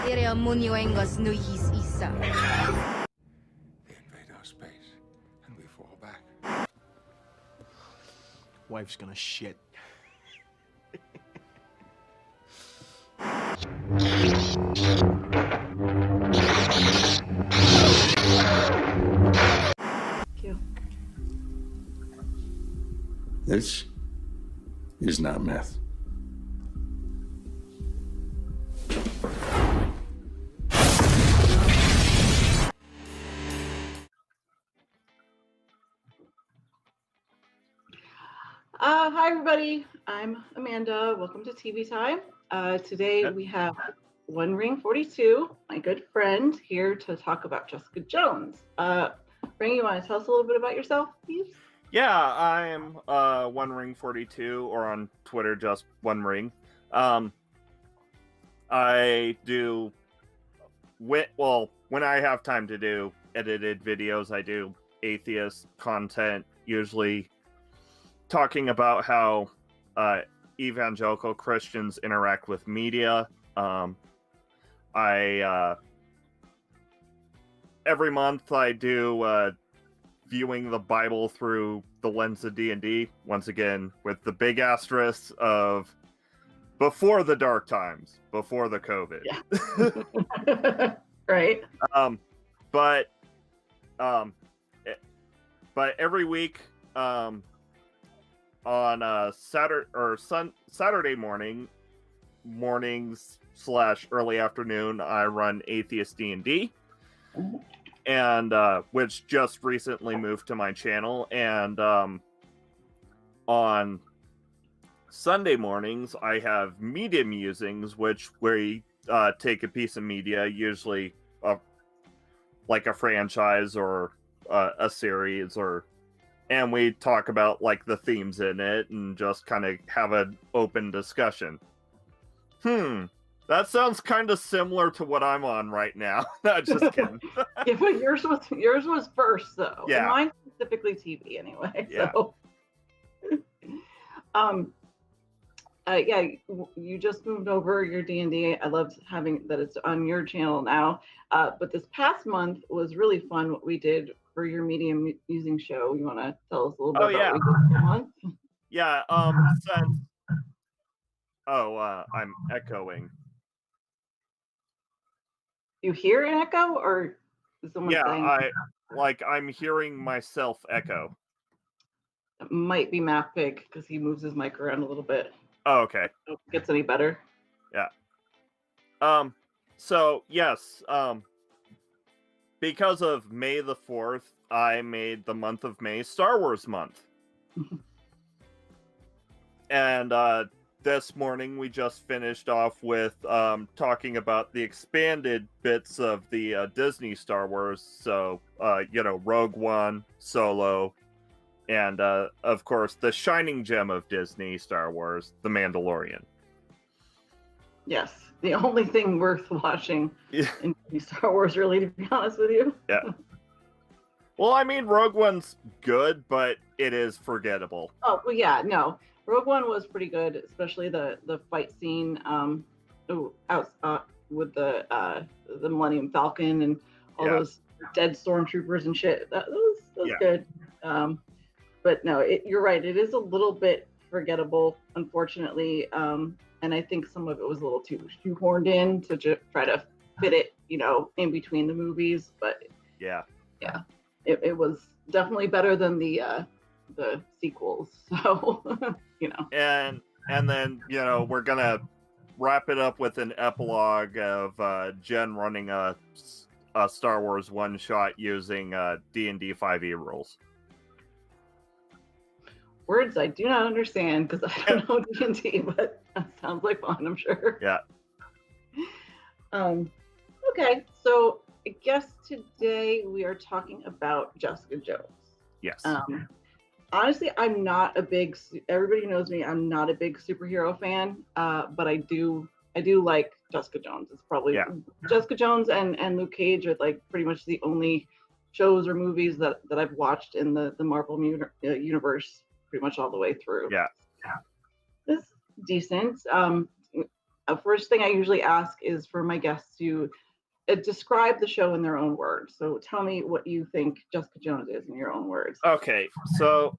invade our space, and we fall back. Wife's gonna shit. This is not meth. Hi everybody, I'm Amanda. Welcome to TV Time. Today we have One Ring 42, my good friend, here to talk about Jessica Jones. Ring, you want to tell us a little bit about yourself, please? Yeah, I'm One Ring 42, or on Twitter just One Ring. I do when I have time to do edited videos, I do atheist content, usually talking about how evangelical Christians interact with media. Every month I do viewing the Bible through the lens of D&D, once again with the big asterisk of before the dark times, before the COVID. Yeah. Right. But every week on Saturday mornings / early afternoon, I run Atheist D&D, and which just recently moved to my channel. And on Sunday mornings, I have Media Musings, which we take a piece of media, usually like a franchise or a series, and we talk about like the themes in it and just kind of have an open discussion. That sounds kind of similar to what I'm on right now. No, just kidding. Yeah, but yours was first though. Yeah. And mine specifically TV anyway. Yeah. So. Yeah, you just moved over your D&D. I loved having that it's on your channel now. But this past month was really fun. What we did for your Media Musing show. You want to tell us a little bit about what we did this month? Yeah. I'm echoing. You hear an echo, or is someone saying? I'm hearing myself echo. It might be Math Pig because he moves his mic around a little bit. Oh, okay. If it gets any better. Yeah. So yes, because of May the 4th, I made the month of May Star Wars month. And this morning we just finished off with talking about the expanded bits of the Disney Star Wars. So, Rogue One, Solo, and of course the shining gem of Disney Star Wars, The Mandalorian. Yes, the only thing worth watching in Star Wars, really, to be honest with you. Yeah. Well, I mean, Rogue One's good, but it is forgettable. Oh, well, yeah, no. Rogue One was pretty good, especially the fight scene with the Millennium Falcon and all those dead stormtroopers and shit. That was good. But no, you're right. It is a little bit forgettable, unfortunately. And I think some of it was a little too shoehorned in to just try to fit it, in between the movies. But yeah, it was definitely better than the sequels. So, And then, we're gonna wrap it up with an epilogue of Jen running a Star Wars one-shot using D&D 5e rules. Words I do not understand because I don't know D&D, but that sounds like fun, I'm sure. Yeah. Okay, so I guess today we are talking about Jessica Jones. Yes. Honestly, I'm not a big. Everybody knows me. I'm not a big superhero fan, but I do like Jessica Jones. It's probably Jessica Jones and Luke Cage are like pretty much the only shows or movies that I've watched in the Marvel universe pretty much all the way through. Yeah. It's decent. first thing I usually ask is for my guests to describe the show in their own words. So tell me what you think Jessica Jones is in your own words. Okay, so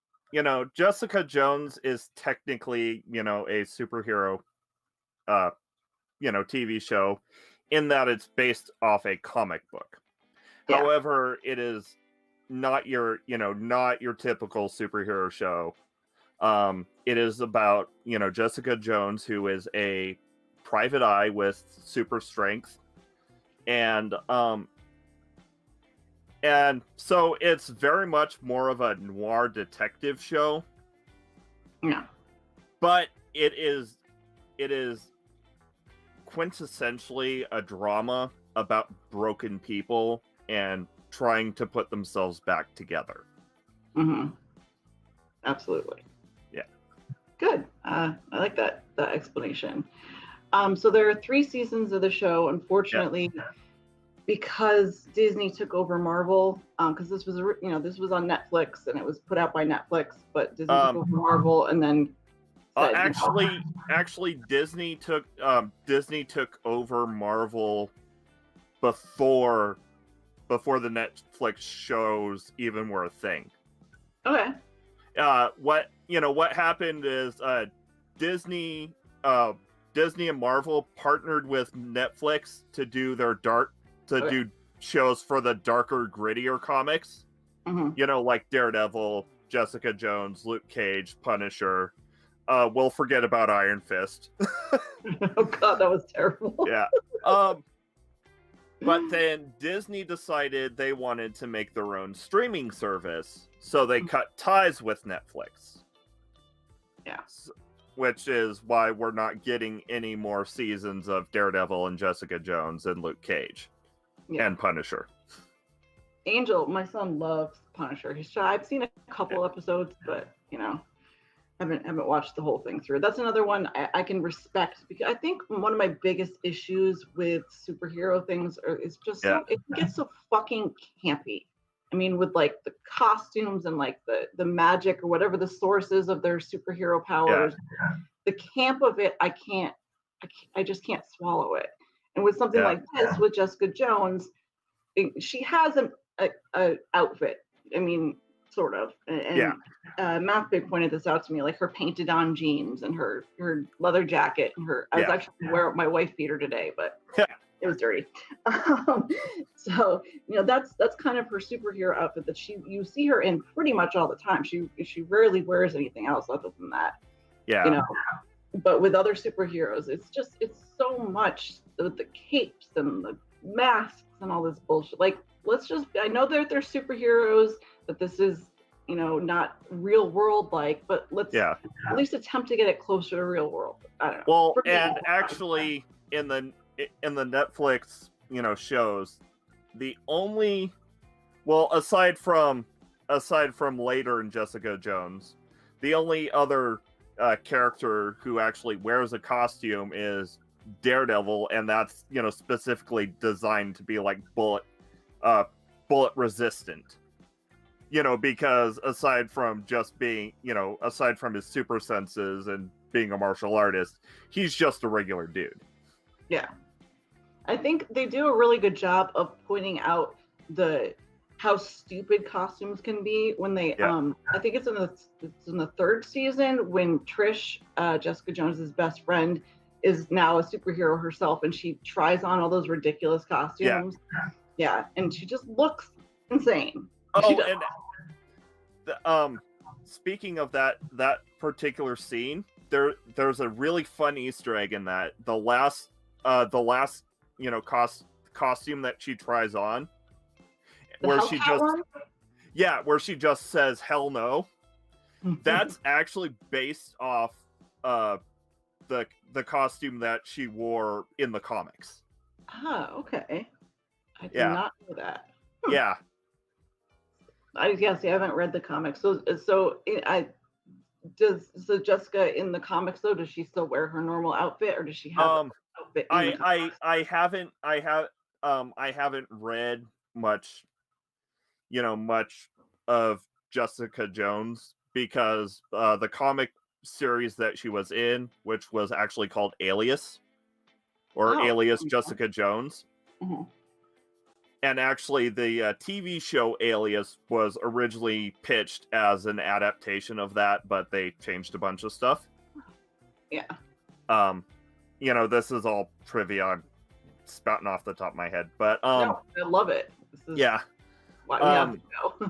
Jessica Jones is technically a superhero, TV show, in that it's based off a comic book. Yeah. However, it is not your typical superhero show. It is about Jessica Jones, who is a private eye with super strength, and so it's very much more of a noir detective show. Yeah. But it is quintessentially a drama about broken people and trying to put themselves back together. Mm-hmm. Absolutely. Yeah. Good. I like that explanation. So there are 3 seasons of the show. Unfortunately, because Disney took over Marvel, because this was on Netflix and it was put out by Netflix, but Disney took over Marvel and then actually Disney took over Marvel before the Netflix shows even were a thing. Okay. What happened is Disney and Marvel partnered with Netflix to do do shows for the darker, grittier comics. Mm-hmm. Like Daredevil, Jessica Jones, Luke Cage, Punisher. We'll forget about Iron Fist. Oh God, that was terrible. Yeah. But then Disney decided they wanted to make their own streaming service, so they cut ties with Netflix. Yeah. Which is why we're not getting any more seasons of Daredevil and Jessica Jones and Luke Cage and Punisher. Angel, my son loves Punisher. I've seen a couple episodes, but haven't watched the whole thing through. That's another one I can respect, because I think one of my biggest issues with superhero things is just it gets so fucking campy. I mean, with like the costumes and like the magic or whatever the source is of their superhero powers, the camp of it, I just can't swallow it. And with something like this, with Jessica Jones, she has an outfit. I mean, sort of. And Matt Big pointed this out to me, like her painted on jeans and her leather jacket and I was actually wearing my wife beater today, but it was dirty. So that's kind of her superhero outfit that you see her in pretty much all the time. She rarely wears anything else other than that. Yeah. But with other superheroes, it's so much with the capes and the masks and all this bullshit. Like, I know that they're superheroes, that this is not real world like, but let's at least attempt to get it closer to real world. I don't know. Well, and actually in the Netflix shows, the only aside from later in Jessica Jones, the only other character who actually wears a costume is Daredevil, and that's specifically designed to be like bullet resistant. Because aside from just being, aside from his super senses and being a martial artist, he's just a regular dude. Yeah. I think they do a really good job of pointing out how stupid costumes can be when they I think it's in the 3rd season when Trish, Jessica Jones's best friend, is now a superhero herself, and she tries on all those ridiculous costumes. Yeah, and she just looks insane. Oh, and speaking of that particular scene, there's a really fun Easter egg in that the last costume that she tries on, where she just says hell no. That's actually based off the costume that she wore in the comics. Ah, okay. I did not know that. Yeah. I haven't read the comics. So Jessica in the comics though, does she still wear her normal outfit, or does she have an outfit? I haven't read much of Jessica Jones, because the comic series that she was in, which was actually called Alias, or Oh, alias okay. Jessica Jones. Mhm. And actually, the TV show Alias was originally pitched as an adaptation of that, but they changed a bunch of stuff. Yeah. This is all trivia spouting off the top of my head, but No, I love it. This is yeah, why we have to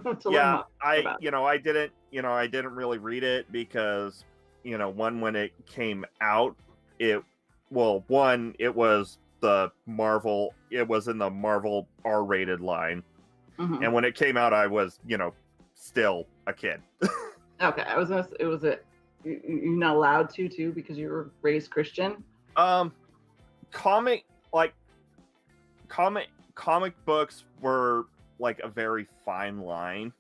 go to learn more about it. I didn't really read it because, when it came out, it was it was in the Marvel R-rated line. Mhm. And when it came out, I was, still a kid. Okay, I was gonna. Was it? You're not allowed to too because you were raised Christian. Comic books were like a very fine line.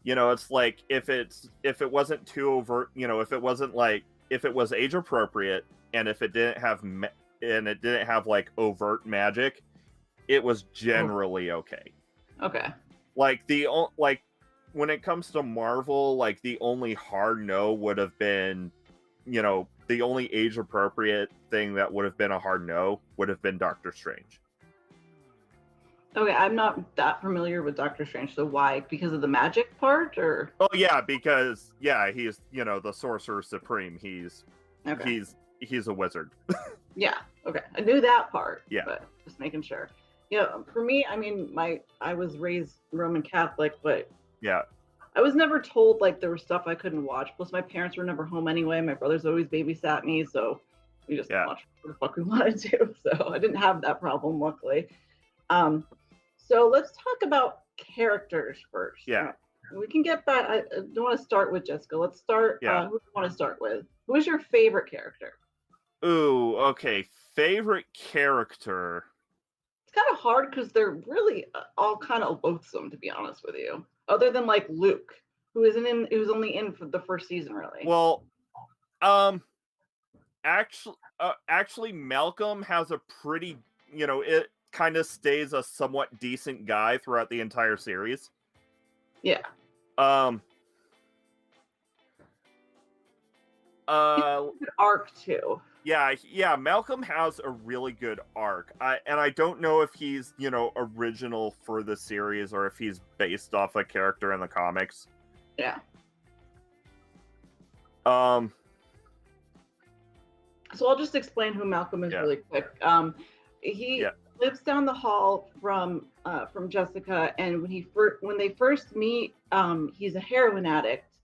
It's like if it wasn't too overt, if it was age appropriate and if it didn't have like overt magic, it was generally okay. Okay. Like when it comes to Marvel, like the only hard no would have been, the only age appropriate thing that would have been a hard no would have been Doctor Strange. Okay, I'm not that familiar with Doctor Strange, so why? Because of the magic part, or? Oh yeah, because he's the Sorcerer Supreme. He's a wizard. Yeah. Okay, I knew that part. Yeah. But just making sure. For me, I mean, I was raised Roman Catholic, but yeah, I was never told like there was stuff I couldn't watch. Plus, my parents were never home anyway. My brothers always babysat me, so we just watched what the fuck we wanted to. So I didn't have that problem, luckily. So let's talk about characters first. Yeah. We can get back. I don't want to start with Jessica. Let's start. Yeah. Who do you want to start with? Who is your favorite character? Ooh, okay. Favorite character. It's kind of hard because they're really all kind of loathsome, to be honest with you. Other than like Luke, who was only in for the first season, really. Well, actually, Malcolm has a pretty, it kind of stays a somewhat decent guy throughout the entire series. Yeah. Arc too. Yeah, Malcolm has a really good arc. I don't know if he's, original for the series or if he's based off a character in the comics. Yeah. So I'll just explain who Malcolm is really quick. He lives down the hall from Jessica, and when they first meet, he's a heroin addict.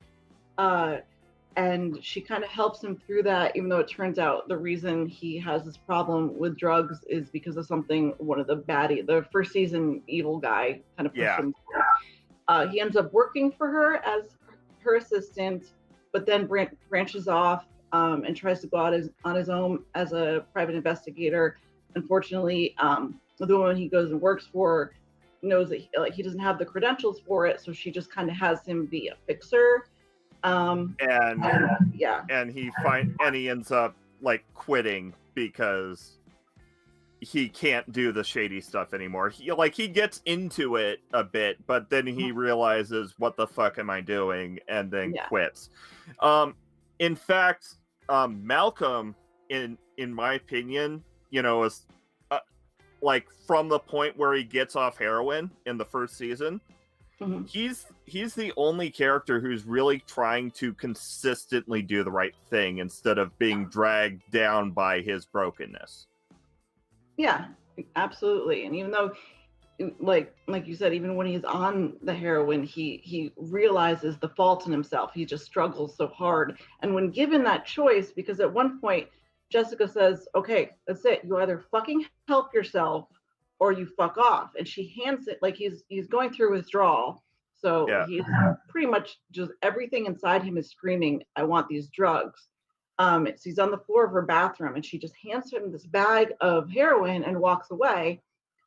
And she kind of helps him through that, even though it turns out the reason he has this problem with drugs is because of something the first season evil guy kind of pushed him through. He ends up working for her as her assistant, but then branches off and tries to go out on his own as a private investigator. Unfortunately, the woman he goes and works for knows that he doesn't have the credentials for it, so she just kind of has him be a fixer. And he ends up like quitting because he can't do the shady stuff anymore. He gets into it a bit, but then he realizes, what the fuck am I doing? And then quits. In fact, Malcolm, in my opinion, is like from the point where he gets off heroin in the first season, he's the only character who's really trying to consistently do the right thing instead of being dragged down by his brokenness. Yeah, absolutely. And even though, like you said, even when he's on the heroin, he realizes the fault in himself. He just struggles so hard. And when given that choice, because at one point Jessica says, okay, that's it. You either fucking help yourself or you fuck off. And she hands it, like he's going through withdrawal. So he's pretty much just everything inside him is screaming, I want these drugs. So he's on the floor of her bathroom and she just hands him this bag of heroin and walks away.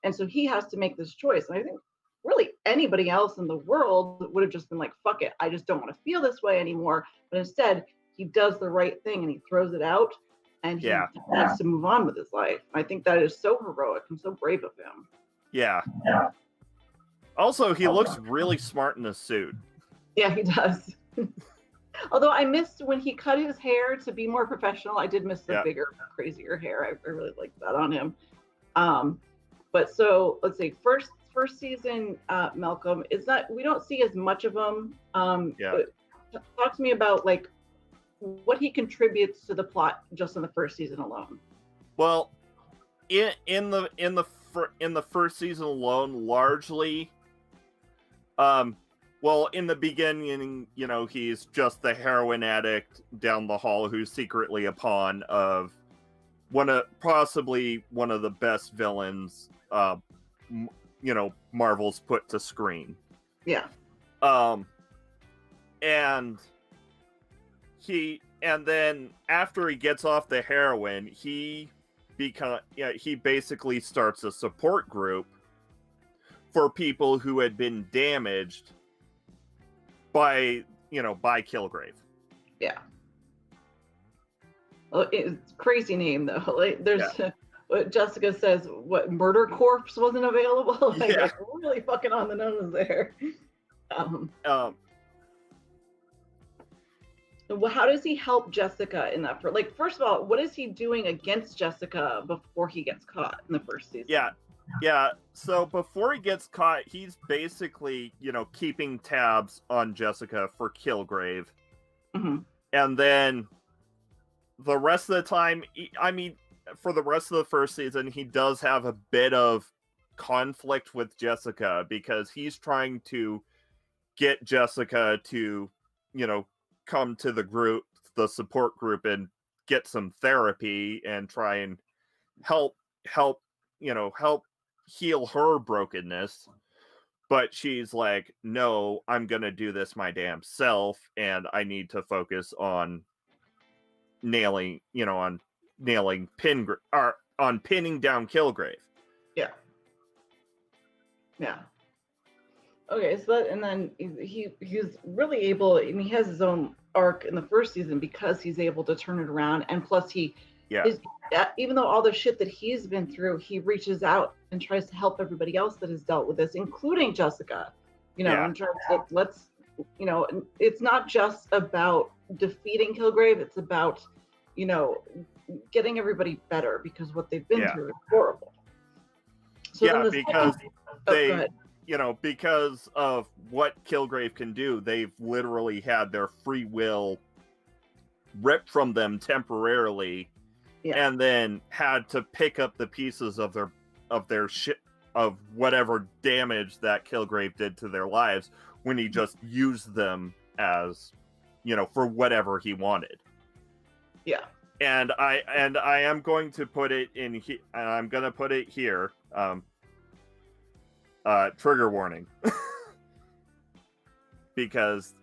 And so he has to make this choice. And I think really anybody else in the world would have just been like, fuck it, I just don't want to feel this way anymore. But instead, he does the right thing and he throws it out. And he has to move on with his life. I think that is so heroic and so brave of him. Yeah. Also, he looks really smart in a suit. Yeah, he does. Although I missed when he cut his hair to be more professional. I did miss the Yeah. bigger, crazier hair. I really liked that on him. But so let's see. First season, Malcolm is that we don't see as much of him. Yeah. But talk to me about like what he contributes to the plot just in the first season alone. Well, in the first season alone, largely, well, in the beginning, you know, he's just the heroin addict down the hall who's secretly a pawn of possibly one of the best villains, you know, Marvel's put to screen. Yeah. And then after he gets off the heroin, he basically starts a support group for people who had been damaged by Kilgrave. Yeah. Well, it's crazy name though. Like, there's what Jessica says. What, Murder Corpse wasn't available? Like, Yeah. we're really fucking on the nose there. Well, how does he help Jessica in that? Like, first of all, what is he doing against Jessica before he gets caught in the first season? Yeah. So before he gets caught, he's basically, you know, keeping tabs on Jessica for Kilgrave. Mm-hmm. And then the rest of the time, for the rest of the first season, he does have a bit of conflict with Jessica because he's trying to get Jessica to, you know, come to the support group and get some therapy and try and help heal her brokenness. But she's like, no, I'm gonna do this my damn self, and I need to focus on pinning down Kilgrave. Yeah. Okay, so and then he's really able, and he has his own arc in the first season because he's able to turn it around, and plus even though all the shit that he's been through, he reaches out and tries to help everybody else that has dealt with this, including Jessica. You know, in terms of it's not just about defeating Kilgrave; it's about, you know, getting everybody better because what they've been through is horrible. So because of what Kilgrave can do, they've literally had their free will ripped from them temporarily, and then had to pick up the pieces of their shit, of whatever damage that Kilgrave did to their lives when he just used them as, you know, for whatever he wanted. Yeah. And I am going to put it in I'm going to put it here. Trigger warning. Because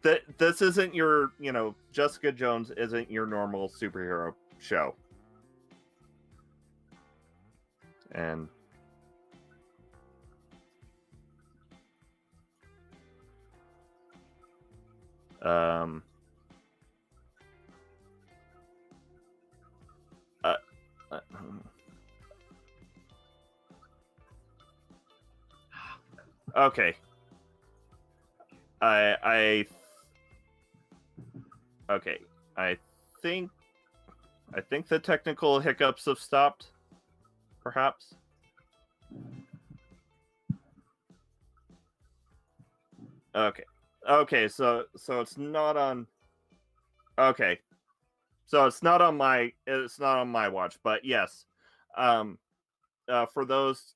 this isn't your, you know, Jessica Jones isn't your normal superhero show. And okay. I think the technical hiccups have stopped, perhaps. Okay, so it's not on. Okay, so it's not on my watch, but yes, for those.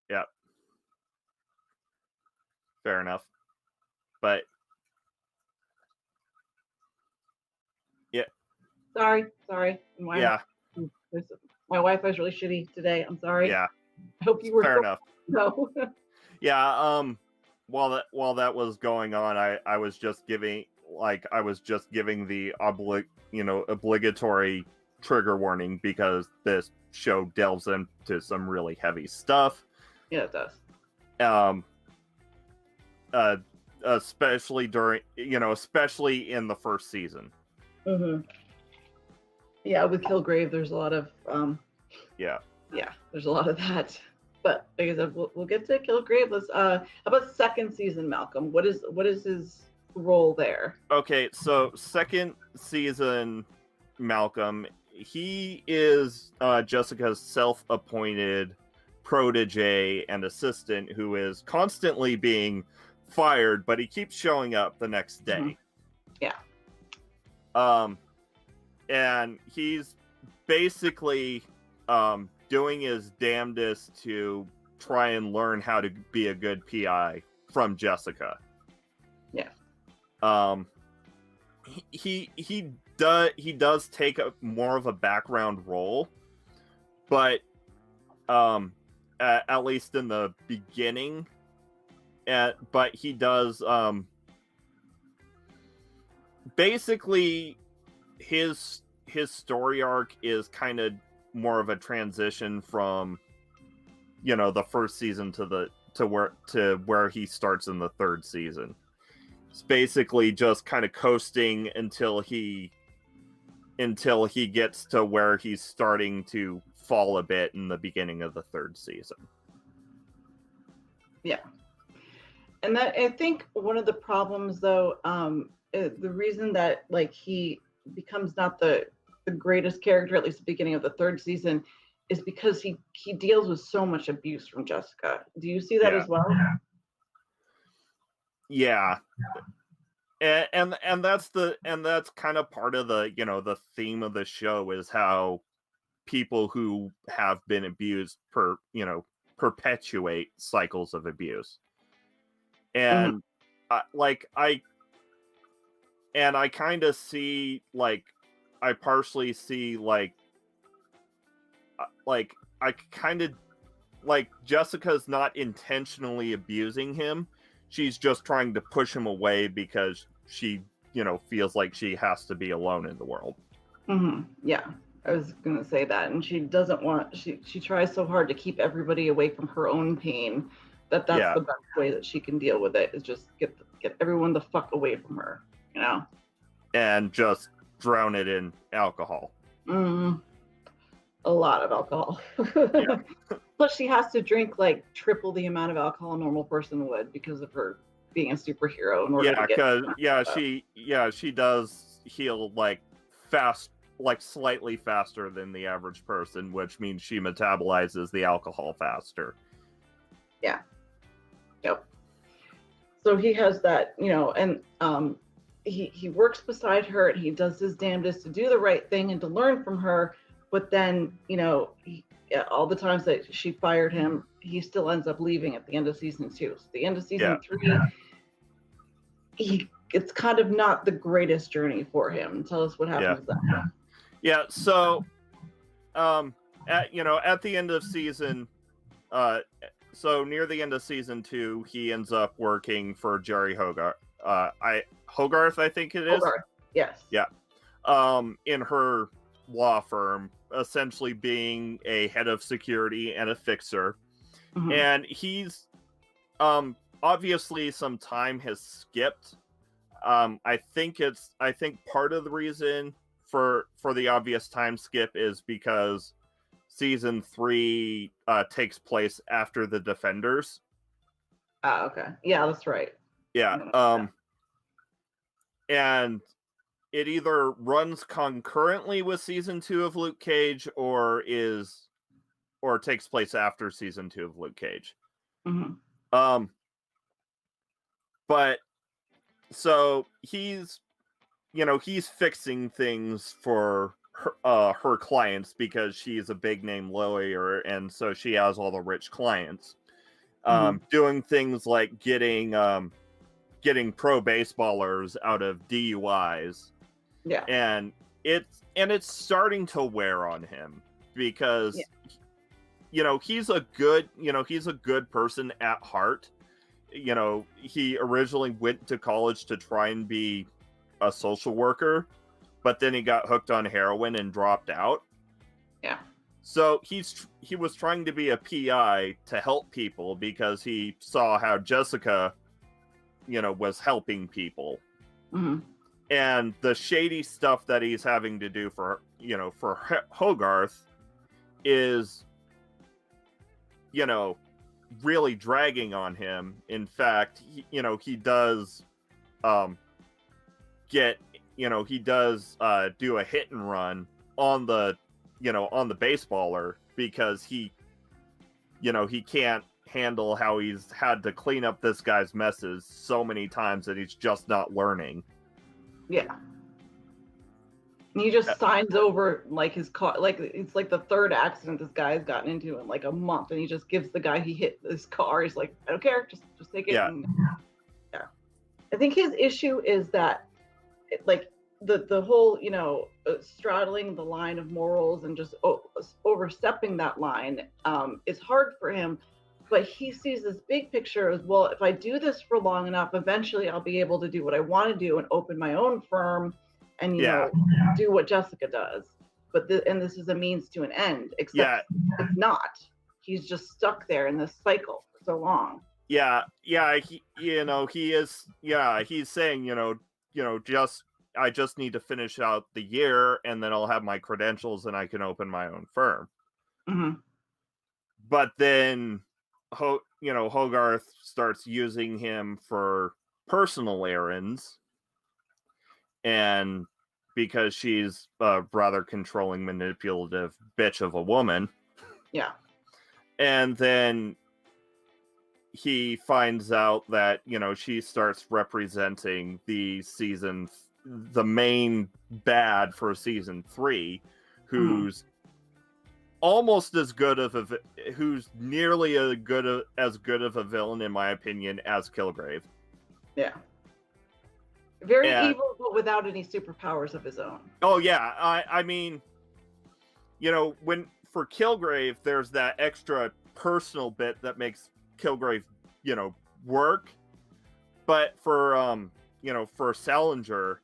Yeah, fair enough, but yeah. Sorry. Yeah. My Wi-Fi's really shitty today. I'm sorry. Yeah. I hope you were fair enough. No. Yeah. While that was going on, I was just giving the obligatory trigger warning because this show delves into some really heavy stuff. Yeah, it does. Especially especially in the first season. Mm-hmm. Yeah, with Kilgrave, there's a lot of there's a lot of that. But like I said, we'll get to Kilgrave. Let's how about second season Malcolm? What is his role there? Okay, so second season Malcolm, he is Jessica's self-appointed protege and assistant who is constantly being fired, but he keeps showing up the next day. Yeah. And he's basically doing his damnedest to try and learn how to be a good PI from Jessica. Yeah. He does take a more of a background role, but at least in the beginning, but he does basically his story arc is kind of more of a transition from the first season to where he starts in the third season. It's basically just kind of coasting until he gets to where he's starting to fall a bit in the beginning of the third season. Yeah. And that, I think one of the problems though, the reason that like he becomes not the greatest character, at least the beginning of the third season, is because he deals with so much abuse from Jessica. Do you see that as well? Yeah. And that's kind of part of the the theme of the show is how people who have been abused perpetuate cycles of abuse. And I kind of see I partially see I kind of Jessica's not intentionally abusing him. She's just trying to push him away because she, feels like she has to be alone in the world. Yeah, I was going to say that. And she doesn't want, she tries so hard to keep everybody away from her own pain that's the best way that she can deal with it, is just get everyone the fuck away from her, And just drown it in alcohol. A lot of alcohol. Plus she has to drink like triple the amount of alcohol a normal person would because of her being a superhero in order to get she does heal fast, slightly faster than the average person, which means she metabolizes the alcohol faster. Yeah. Yep. So he has that, and he works beside her and he does his damnedest to do the right thing and to learn from her. But then, all the times that she fired him, he still ends up leaving at the end of season 2. So the end of season 3, it's kind of not the greatest journey for him. Tell us what happens then. Yeah. So, at the end of season, so near the end of season 2, he ends up working for Jerry Hogarth. Hogarth, I think it is. Hogarth. Yes. Yeah. In her law firm, essentially being a head of security and a fixer. And he's obviously some time has skipped. I think part of the reason for the obvious time skip is because season 3 takes place after the Defenders. Okay. Yeah, that's right. Yeah. And it either runs concurrently with season 2 of Luke Cage or takes place after season 2 of Luke Cage. But so he's fixing things for her clients because she's a big name lawyer, and so she has all the rich clients. Doing things like getting pro baseballers out of DUIs. Yeah. And it's starting to wear on him because he's a good person at heart. He originally went to college to try and be a social worker, but then he got hooked on heroin and dropped out. Yeah. So he was trying to be a PI to help people because he saw how Jessica, was helping people. And the shady stuff that he's having to do for Hogarth is really dragging on him. In fact, he does get, he does do a hit and run on the baseballer because he can't handle how he's had to clean up this guy's messes so many times that he's just not learning. Yeah. He just signs over like his car, like it's like the third accident this guy has gotten into in like a month, and he just gives the guy he hit this car. He's like, I don't care, just take it. Yeah. Yeah. I think his issue is that, like the whole straddling the line of morals and just overstepping that line is hard for him. But he sees this big picture as, well, if I do this for long enough, eventually I'll be able to do what I want to do and open my own firm and, do what Jessica does. But this is a means to an end, except it's not. He's just stuck there in this cycle for so long. Yeah. He's saying, I just need to finish out the year and then I'll have my credentials and I can open my own firm. Mm-hmm. But then, Hogarth starts using him for personal errands, and because she's a rather controlling, manipulative bitch of a woman. Yeah. And then he finds out that, she starts representing the main bad for season 3, who's almost as good of who's nearly as good of a villain, in my opinion, as Kilgrave. Yeah. Very evil, but without any superpowers of his own. Oh yeah, I mean, when for Kilgrave, there's that extra personal bit that makes Kilgrave, work. But for for Salinger's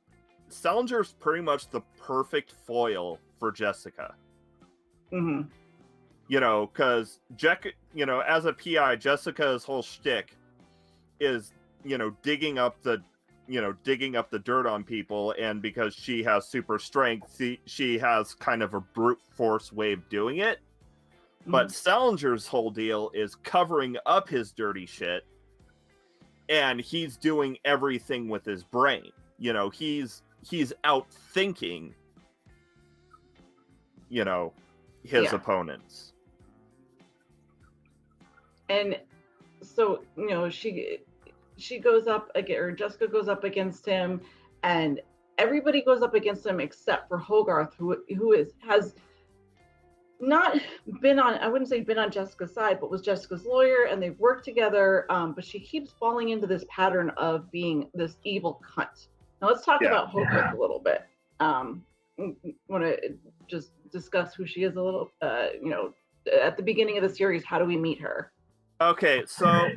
pretty much the perfect foil for Jessica. Mm-hmm. Because as a PI, Jessica's whole shtick is, digging up the dirt on people, and because she has super strength, she has kind of a brute force way of doing it. Mm-hmm. But Salinger's whole deal is covering up his dirty shit, and he's doing everything with his brain. He's out thinking, his opponents. And so, she goes up again, or Jessica goes up against him, and everybody goes up against him except for Hogarth, who has not been on, I wouldn't say been on Jessica's side, but was Jessica's lawyer, and they've worked together, but she keeps falling into this pattern of being this evil cunt. Now let's talk about Hogarth a little bit. Want to just discuss who she is a little, at the beginning of the series, how do we meet her? Okay, so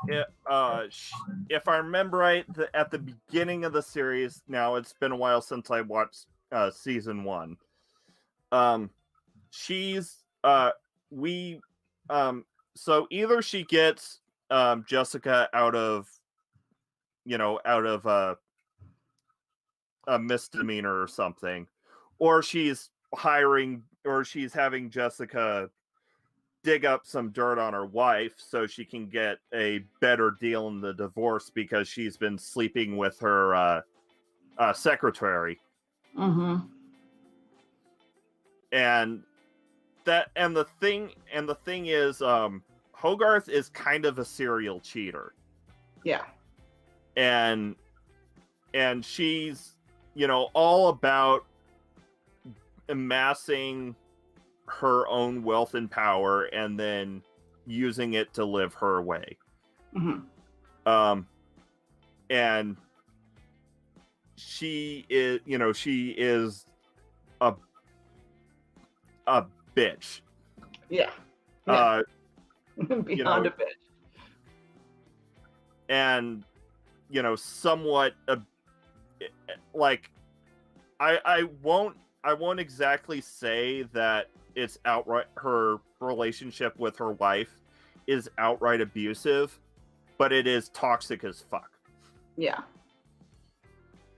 if I remember right, at the beginning of the series, now it's been a while since I watched season 1. She's so either she gets Jessica out of a misdemeanor or something, or she's having Jessica dig up some dirt on her wife so she can get a better deal in the divorce because she's been sleeping with her secretary. Mm-hmm. And the thing is, Hogarth is kind of a serial cheater. Yeah. And she's, all about amassing her own wealth and power and then using it to live her way. Mm-hmm. And she is a bitch. Yeah. Beyond a bitch. And somewhat like I won't exactly say that it's outright, her relationship with her wife is outright abusive, but it is toxic as fuck. Yeah.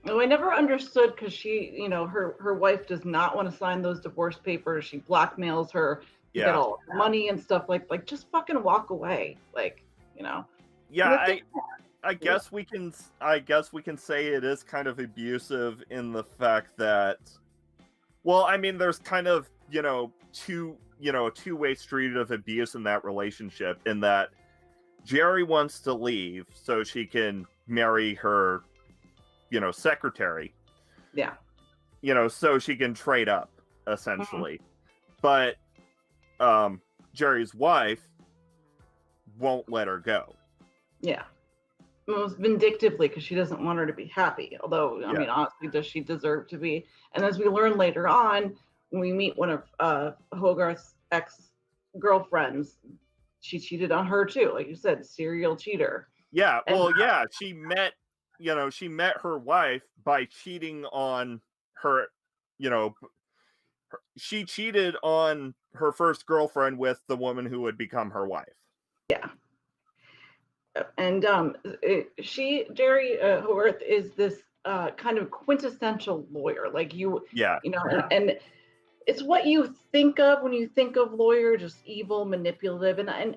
No, I never understood, because she, her wife does not want to sign those divorce papers. She blackmails her You get all the money and stuff, like just fucking walk away, like, you know. Yeah, I guess we can say it is kind of abusive in the fact that, well, I mean, there's kind of, a two-way street of abuse in that relationship, in that Jerry wants to leave so she can marry her, secretary. Yeah. So she can trade up, essentially. But Jerry's wife won't let her go. Yeah. Most vindictively, because she doesn't want her to be happy. Although, I mean, honestly, does she deserve to be? And as we learn later on, when we meet one of Hogarth's ex-girlfriends, she cheated on her too. Like you said, serial cheater. Yeah, well, yeah, she met her wife by cheating on her, she cheated on her first girlfriend with the woman who would become her wife. Yeah. And Jerry Hogarth is this kind of quintessential lawyer, like and it's what you think of when you think of lawyer, just evil, manipulative. And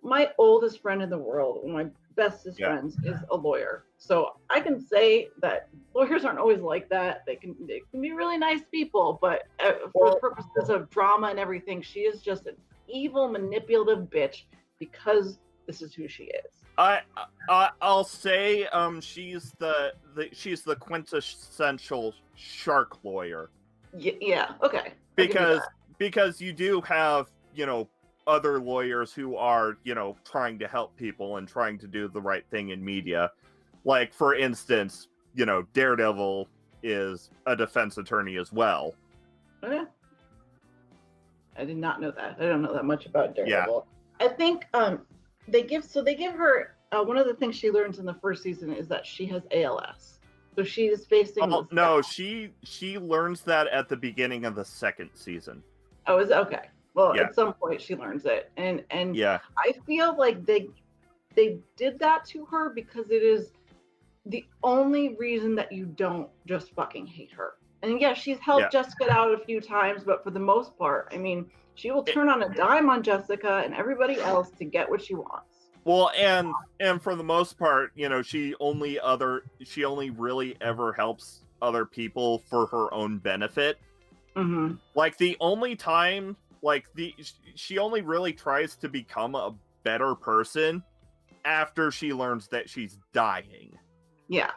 my oldest friend in the world, one of my bestest friends, is a lawyer. So I can say that lawyers aren't always like that. They can be really nice people, but for the purposes of drama and everything, she is just an evil, manipulative bitch because this is who she is. I'll say she's the quintessential shark lawyer. Yeah. Okay. Because you do have other lawyers who are trying to help people and trying to do the right thing in media. Like, for instance, Daredevil is a defense attorney as well. Okay. I did not know that. I don't know that much about Daredevil. Yeah. I think they give her one of the things she learns in the first season is that she has ALS. So she is facing. Oh, no, she learns that at the beginning of the second season. Oh, is it? Okay. Well, at some point she learns it, and I feel like they did that to her because it is the only reason that you don't just fucking hate her. And yeah, she's helped Jessica out a few times, but for the most part, I mean, she will turn on a dime on Jessica and everybody else to get what she wants. Well, and for the most part, she only really ever helps other people for her own benefit. Mm-hmm. Like, the only time, she only really tries to become a better person after she learns that she's dying. Yeah.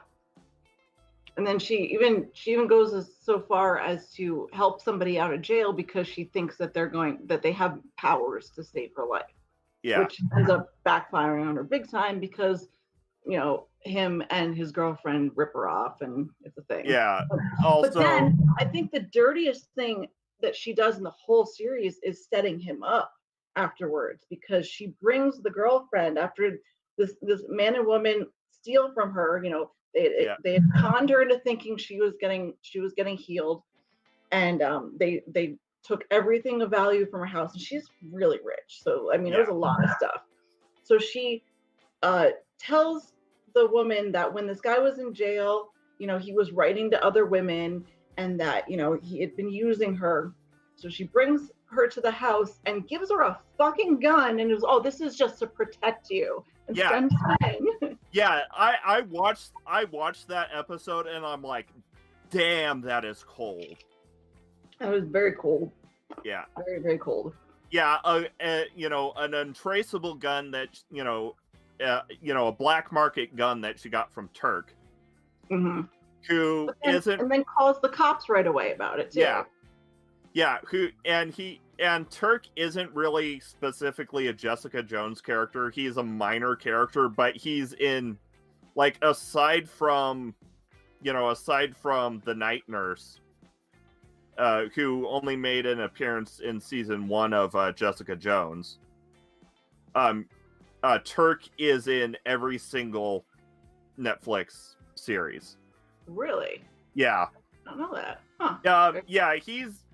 And then she even goes so far as to help somebody out of jail because she thinks that they have powers to save her life. Yeah. Which ends up backfiring on her big time because, him and his girlfriend rip her off, and it's a thing. Yeah. But then I think the dirtiest thing that she does in the whole series is setting him up afterwards, because she brings the girlfriend after this man and woman steal from her. They had conned her into thinking she was getting healed, and they took everything of value from her house, and she's really rich. So I mean, there's a lot of stuff. So she tells the woman that when this guy was in jail, he was writing to other women, and that he had been using her. So she brings her to the house and gives her a fucking gun, and it was, this is just to protect you. And spend time. Yeah, I watched that episode, and I'm like, damn, that is cold. That was very cold. Yeah. Very, very cold. Yeah, an untraceable gun that, a black market gun that she got from Turk. Mm-hmm. And then calls the cops right away about it, too. Yeah. Yeah, and Turk isn't really specifically a Jessica Jones character. He's a minor character, but he's in, aside from the night nurse, who only made an appearance in season 1 of Jessica Jones. Turk is in every single Netflix series. Really? Yeah. I don't know that. Huh. Yeah, he's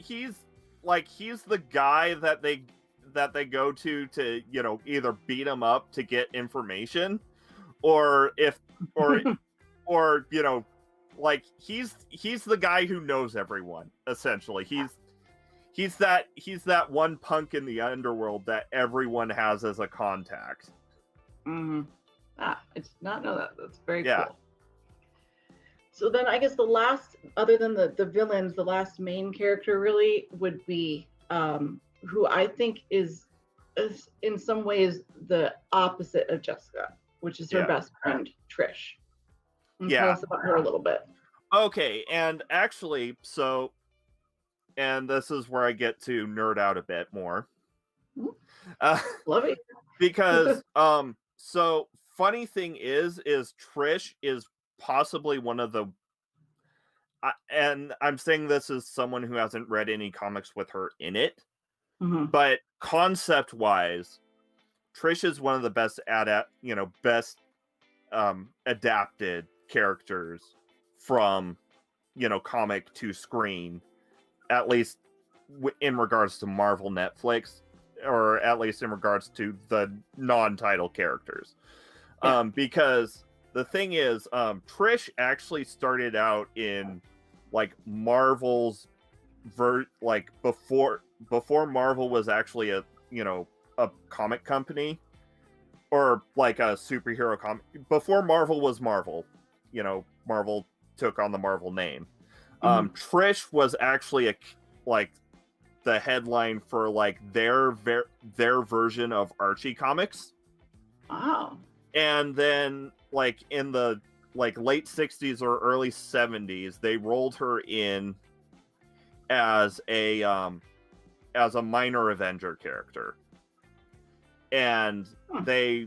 the guy that they go to either beat him up to get information, or he's the guy who knows everyone, essentially. he's that one punk in the underworld that everyone has as a contact. Mm-hmm. I did not know that. That's very Yeah. cool. So then I guess the last, other than the villains, the last main character really would be who I think is in some ways the opposite of Jessica, which is her best friend, Trish. And tell us about her a little bit. Okay, and actually, and this is where I get to nerd out a bit more. Love it. Because, so funny thing is Trish is possibly one of the, and I'm saying this as someone who hasn't read any comics with her in it, but concept-wise, Trish is one of the best adapted characters from, comic to screen, at least in regards to Marvel Netflix, or at least in regards to the non-title characters. Because the thing is, Trish actually started out in like Marvel's before Marvel was actually a comic company, or like a superhero comic. Before Marvel was Marvel, Marvel took on the Marvel name. Trish was actually the headline for like their version of Archie comics. Wow. And then like in the late 60s or early 70s, they rolled her in as a minor Avenger character. And they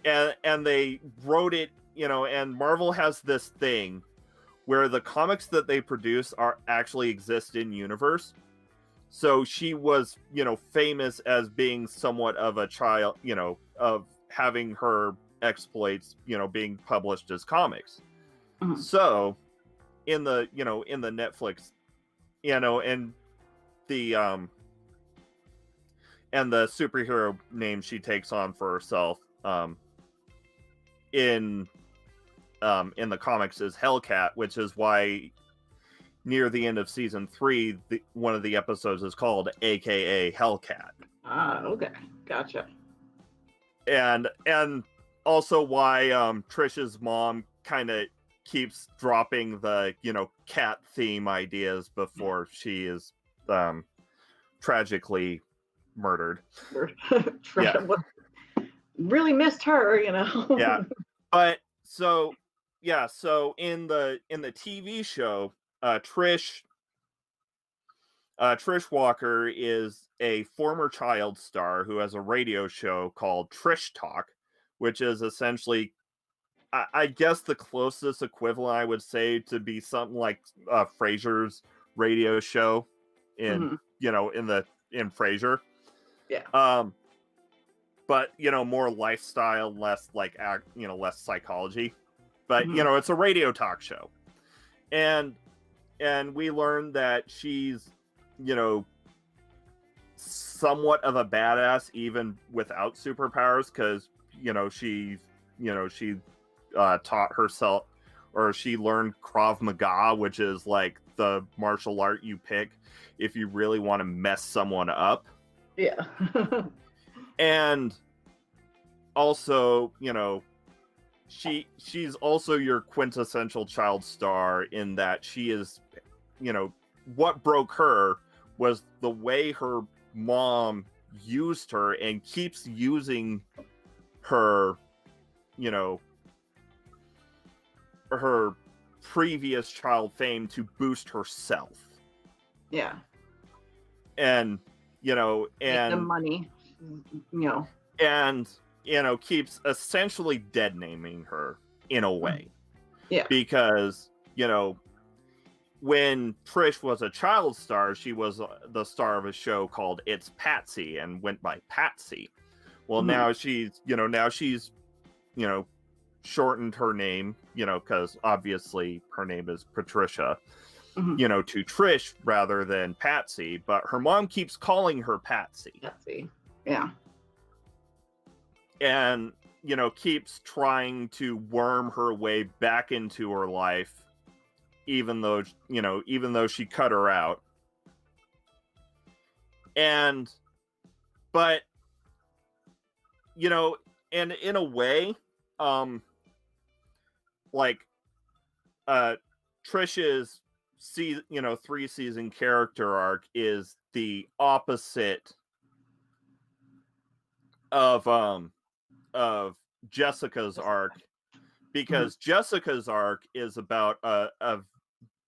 and they wrote it, and Marvel has this thing where the comics that they produce actually exist in universe. So she was, famous as being somewhat of a child, of having her exploits, being published as comics. So in the Netflix, and the superhero name she takes on for herself, in the comics is Hellcat, which is why near the end of season 3, one of the episodes is called AKA Hellcat. Okay, gotcha. And also why Trish's mom kind of keeps dropping the cat theme ideas before she is tragically murdered. Really missed her, Yeah, but so in the TV show, Trish Walker is a former child star who has a radio show called Trish Talk, which is essentially, I guess, the closest equivalent I would say to be something like Frasier's radio show in in Frasier. Yeah. But more lifestyle, less less psychology. But it's a radio talk show, and we learned that she's somewhat of a badass even without superpowers, because she taught herself, or she learned Krav Maga, which is like the martial art you pick if you really want to mess someone up. Yeah. And also, she's also your quintessential child star in that she is, what broke her was the way her mom used her and keeps using her, her previous child fame to boost herself. Yeah. And, and make the money, and, keeps essentially dead naming her in a way. Yeah. Because, when Trish was a child star, she was the star of a show called It's Patsy and went by Patsy. Well, now she's shortened her name, because obviously her name is Patricia, to Trish rather than Patsy, but her mom keeps calling her Patsy. Patsy. Yeah. And, keeps trying to worm her way back into her life, even though she cut her out. But and in a way, like Trish's 3-season character arc is the opposite of Jessica's arc, because Jessica's arc is about a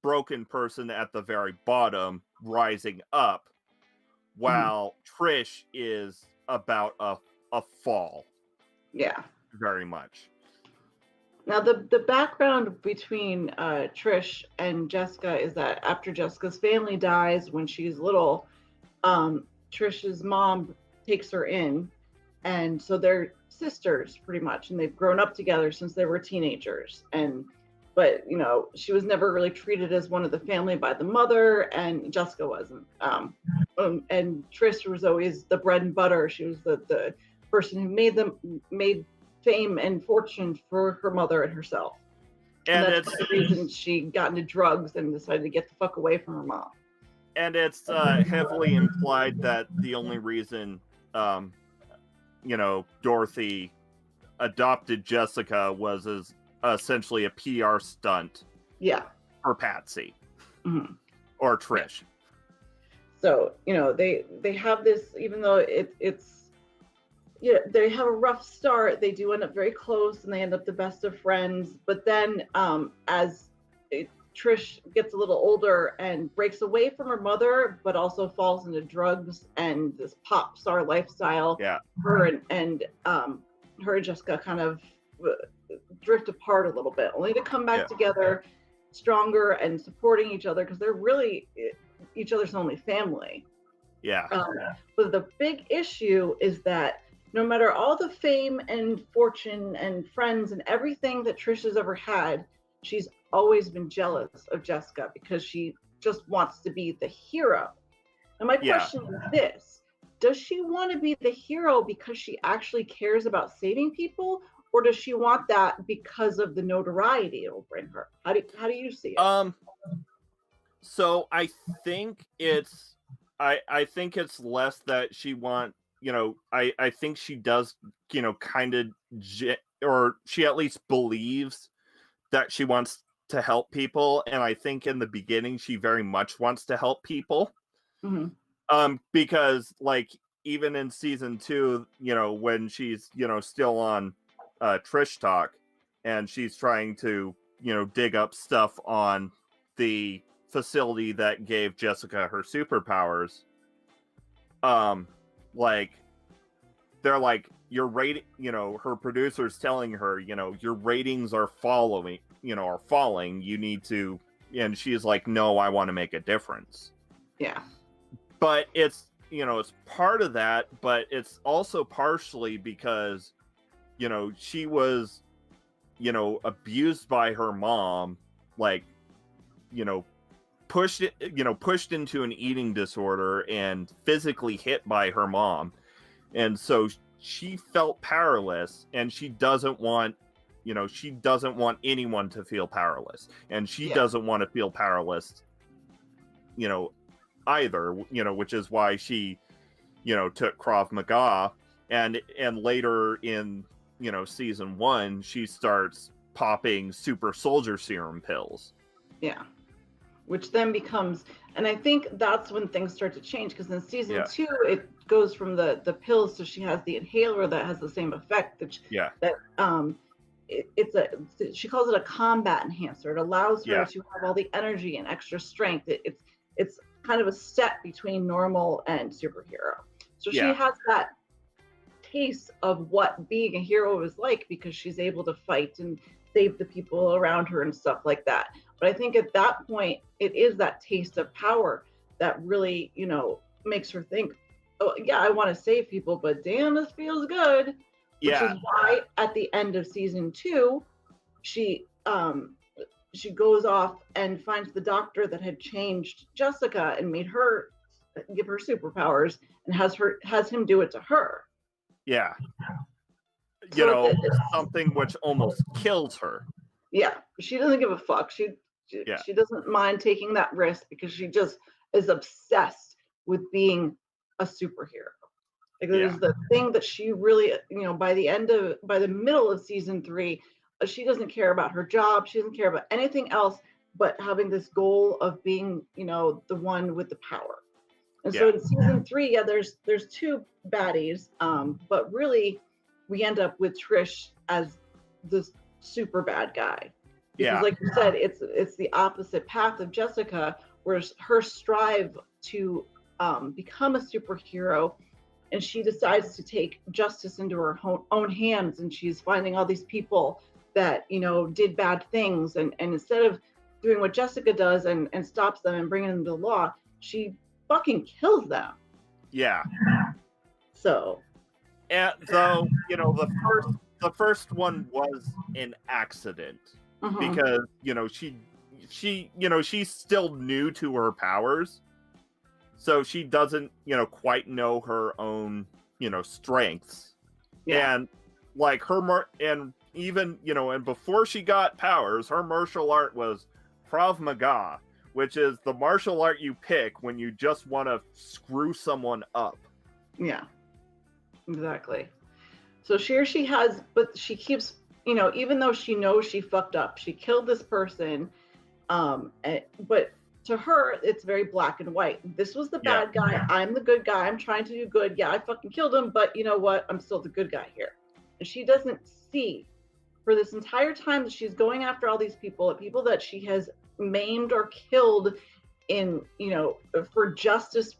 broken person at the very bottom rising up, while Trish is about a fall. Yeah. Very much. Now, the background between Trish and Jessica is that after Jessica's family dies when she's little, Trish's mom takes her in, and so they're sisters pretty much, and they've grown up together since they were teenagers. But she was never really treated as one of the family by the mother, and Jessica wasn't. And Trish was always the bread and butter. She was the person who made fame and fortune for her mother and herself. And that's the reason she got into drugs and decided to get the fuck away from her mom. And it's heavily implied that the only reason, Dorothy adopted Jessica was as essentially a PR stunt. Yeah. For Patsy. Mm-hmm. Or Trish. So, they have this, even though it's they have a rough start, they do end up very close and they end up the best of friends. But then as Trish gets a little older and breaks away from her mother, but also falls into drugs and this pop star lifestyle, her and Jessica kind of drift apart a little bit, only to come back together stronger and supporting each other, because they're really each other's only family. But the big issue is that no matter all the fame and fortune and friends and everything that Trish has ever had, she's always been jealous of Jessica because she just wants to be the hero. And my question is this: does she want to be the hero because she actually cares about saving people, or does she want that because of the notoriety it'll bring her? How do you see it? So I think it's less that she wants. I think she does, kind of, or she at least believes that she wants to help people. And I think in the beginning, she very much wants to help people. Mm-hmm. Because even in season 2, when she's, still on Trish Talk and she's trying to, dig up stuff on the facility that gave Jessica her superpowers, they're like, your rating, her producer's telling her, your ratings are falling, you need to, and she's like, no, I want to make a difference. Yeah. But it's, it's part of that, but it's also partially because, she was, abused by her mom, pushed into an eating disorder and physically hit by her mom. And so she felt powerless, and she doesn't want anyone to feel powerless. And she doesn't want to feel powerless, either, which is why she, took Krav Maga. And later in, season 1, she starts popping super soldier serum pills. Yeah. Which then becomes, and I think that's when things start to change, because in season 2 it goes from the pills to she has the inhaler that has the same effect she calls it a combat enhancer. It allows her to have all the energy and extra strength. It's kind of a step between normal and superhero. So she has that taste of what being a hero is like, because she's able to fight and save the people around her and stuff like that. But I think at that point, it is that taste of power that really, makes her think, oh, yeah, I want to save people, but damn, this feels good. Which is why at the end of season 2, she goes off and finds the doctor that had changed Jessica and made her give her superpowers, and has him do it to her. Yeah. Something which almost kills her. Yeah, she doesn't give a fuck. She doesn't mind taking that risk, because she just is obsessed with being a superhero. Like that is the thing that she really, by the middle of season 3, she doesn't care about her job. She doesn't care about anything else but having this goal of being, the one with the power. And so in season 3, there's 2 baddies, but really we end up with Trish as the super bad guy. Because like you said, it's the opposite path of Jessica, where her strive to become a superhero, and she decides to take justice into her own hands, and she's finding all these people that did bad things, and instead of doing what Jessica does and stops them and bringing them to the law, she fucking kills them. Yeah. So, and though the first one was an accident, because she's still new to her powers, so she doesn't quite know her own strengths, and like and even and before she got powers, her martial art was Krav Maga, which is the martial art you pick when you just want to screw someone up. Yeah, exactly. So here she has, but she keeps, even though she knows she fucked up, she killed this person, but to her, it's very black and white. This was the bad guy. I'm the good guy. I'm trying to do good. Yeah, I fucking killed him, but you know what? I'm still the good guy here. And she doesn't see, for this entire time that she's going after all these people that she has maimed or killed in, for justice's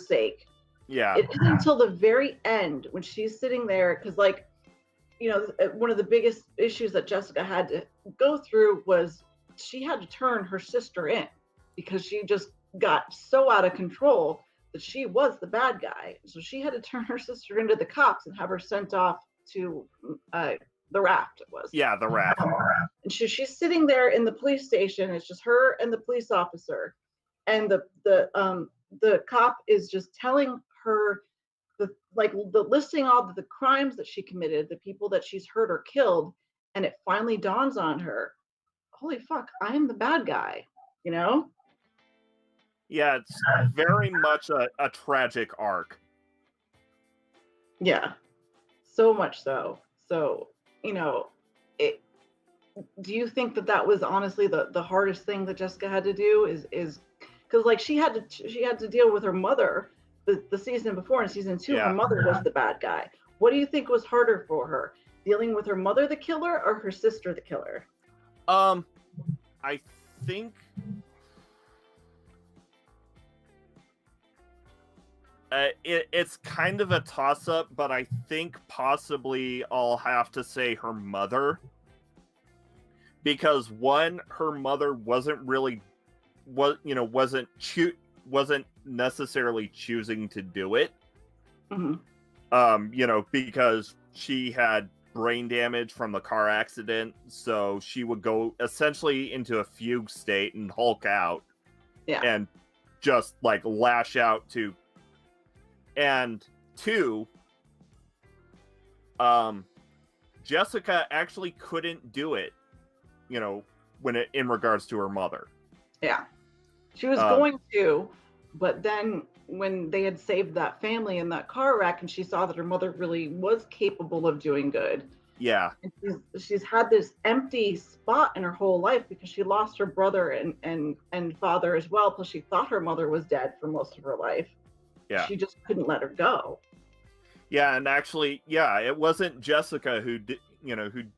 sake. Yeah. It isn't until the very end when she's sitting there, because one of the biggest issues that Jessica had to go through was she had to turn her sister in, because she just got so out of control that she was the bad guy. So she had to turn her sister into the cops and have her sent off to the raft. It was the raft. And she's sitting there in the police station. It's just her and the police officer, and the cop is just telling her the listing all the crimes that she committed, the people that she's hurt or killed, and it finally dawns on her, holy fuck, I am the bad guy, Yeah, it's very much a tragic arc. Yeah, so much so. So, do you think that was honestly the hardest thing that Jessica had to do? Is because she had to deal with her mother the season before. In season 2, her mother was the bad guy. What do you think was harder for her, dealing with her mother the killer or her sister the killer? I think it's kind of a toss-up, but I think possibly I'll have to say her mother, because one, her mother wasn't necessarily choosing to do it. Because she had brain damage from the car accident, so she would go essentially into a fugue state and Hulk out, and just lash out to. And 2, Jessica actually couldn't do it, in regards to her mother. Yeah, she was going to, but then when they had saved that family in that car wreck, and she saw that her mother really was capable of doing good. Yeah. And she's had this empty spot in her whole life because she lost her brother and father as well. Plus she thought her mother was dead for most of her life. Yeah. She just couldn't let her go. Yeah, and actually, it wasn't Jessica who did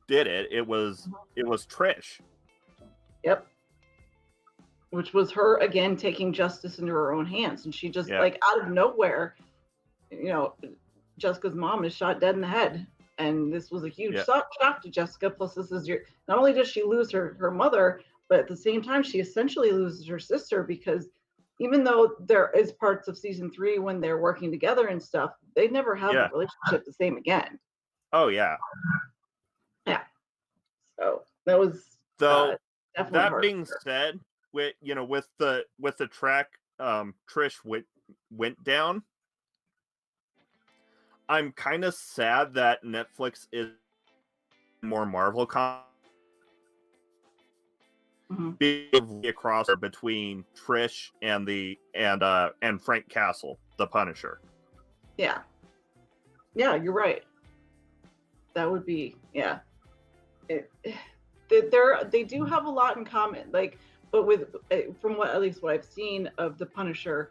it. It was Trish. Yep. Which was her again taking justice into her own hands, and she just out of nowhere, Jessica's mom is shot dead in the head, and this was a huge shock to Jessica. Plus, this is not only does she lose her mother, but at the same time she essentially loses her sister, because even though there is parts of season 3 when they're working together and stuff, they never have the relationship the same again. Oh yeah. Yeah. So that was definitely that hard being said, with the track Trish went down, I'm kind of sad that Netflix is more Marvel being a crossover between Trish and Frank Castle. the Punisher. Yeah, you're right. That would be, yeah. They do have a lot in common, like, but with from what, at least what I've seen of the Punisher,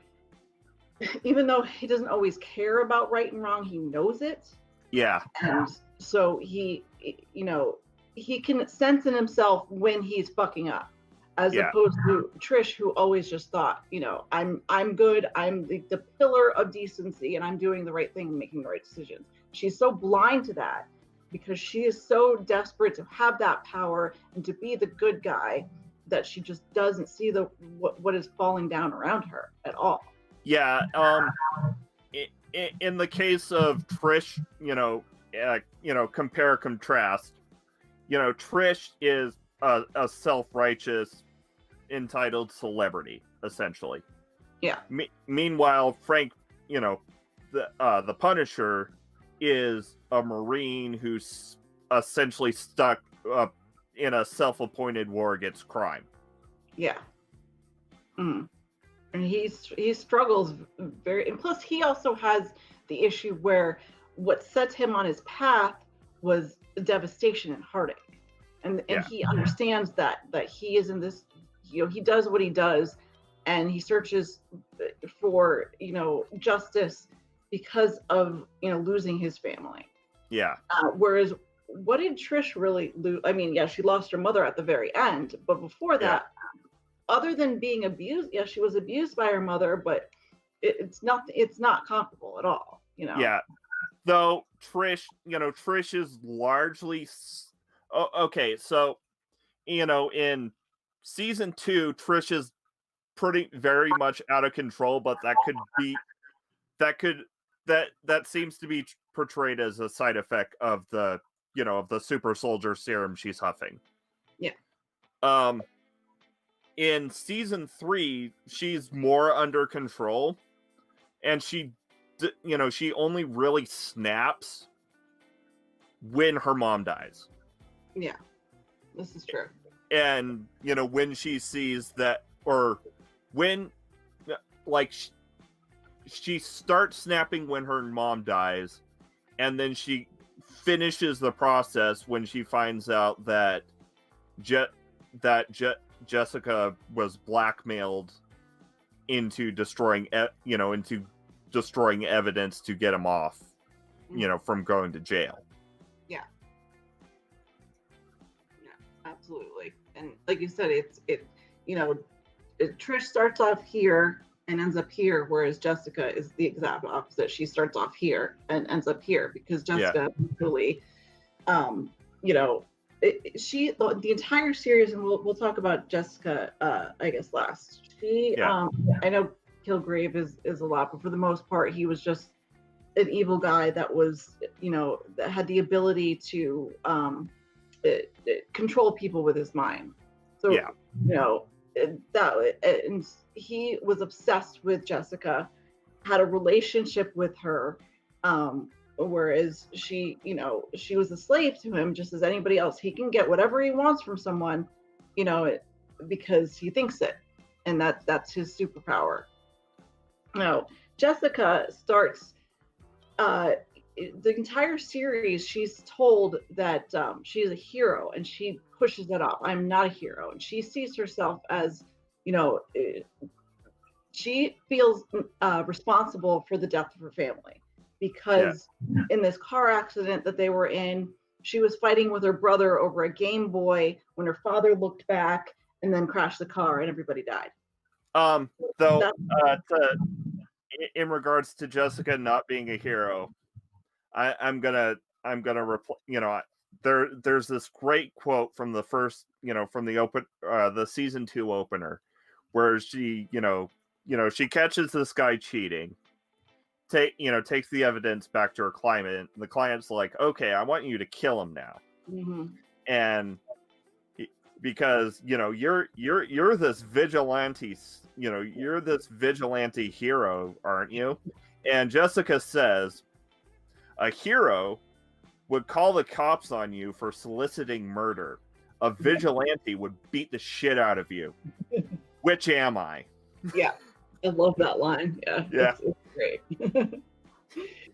even though he doesn't always care about right and wrong, he knows it. Yeah. And so he, you know, he can sense in himself when he's fucking up, as opposed to Trish, who always just thought, you know, I'm good, I'm the pillar of decency, and I'm doing the right thing and making the right decisions. She's so blind to that because she is so desperate to have that power and to be the good guy that she just doesn't see what is falling down around her at all. Yeah. In the case of Trish, compare contrast. Trish is a self-righteous, entitled celebrity, essentially. Yeah. Meanwhile, Frank, the Punisher is a Marine who's essentially stuck in a self-appointed war against crime. Yeah. Mm. And he struggles very, and plus he also has the issue where what set him on his path was devastation and heartache, and he understands that he is in this, he does what he does, and he searches for justice because of losing his family. Yeah. Whereas, what did Trish really lose? I mean, yeah, she lost her mother at the very end, but before that, other than being abused, she was abused by her mother, but it's not comparable at all. Yeah. Though Trish is largely okay. So, in season 2, Trish is very much out of control, but that seems to be portrayed as a side effect of the super soldier serum she's huffing. Yeah. In season 3, she's more under control, and she only really snaps when her mom dies. Yeah, this is true. And when she sees that, or when she starts snapping when her mom dies, and then she finishes the process when she finds out that Jessica was blackmailed into destroying evidence to get him off, from going to jail. Yeah, absolutely. And like you said, Trish starts off here and ends up here, whereas Jessica is the exact opposite. She starts off here and ends up here because Jessica really, the entire series, and we'll talk about Jessica, I guess last. I know Kilgrave is a lot, but for the most part, he was just an evil guy that was, that had the ability to control people with his mind. So, and he was obsessed with Jessica, had a relationship with her, whereas she was a slave to him, just as anybody else. He can get whatever he wants from someone, because he thinks it, and that's his superpower. Now, Jessica starts the entire series. She's told that she's a hero, and she pushes that off. I'm not a hero, and she sees herself as, she feels responsible for the death of her family, because in this car accident that they were in, she was fighting with her brother over a Game Boy when her father looked back and then crashed the car and everybody died. In regards to Jessica not being a hero, I'm gonna there's this great quote from the first, from the season 2 opener, where she she catches this guy cheating, takes the evidence back to her client. The client's like, okay, I want you to kill him now. Mm-hmm. And because you're this vigilante, you're this vigilante hero, aren't you? And Jessica says, a hero would call the cops on you for soliciting murder. A vigilante would beat the shit out of you. Which am I? Yeah. I love that line. Yeah, Yeah. it's great.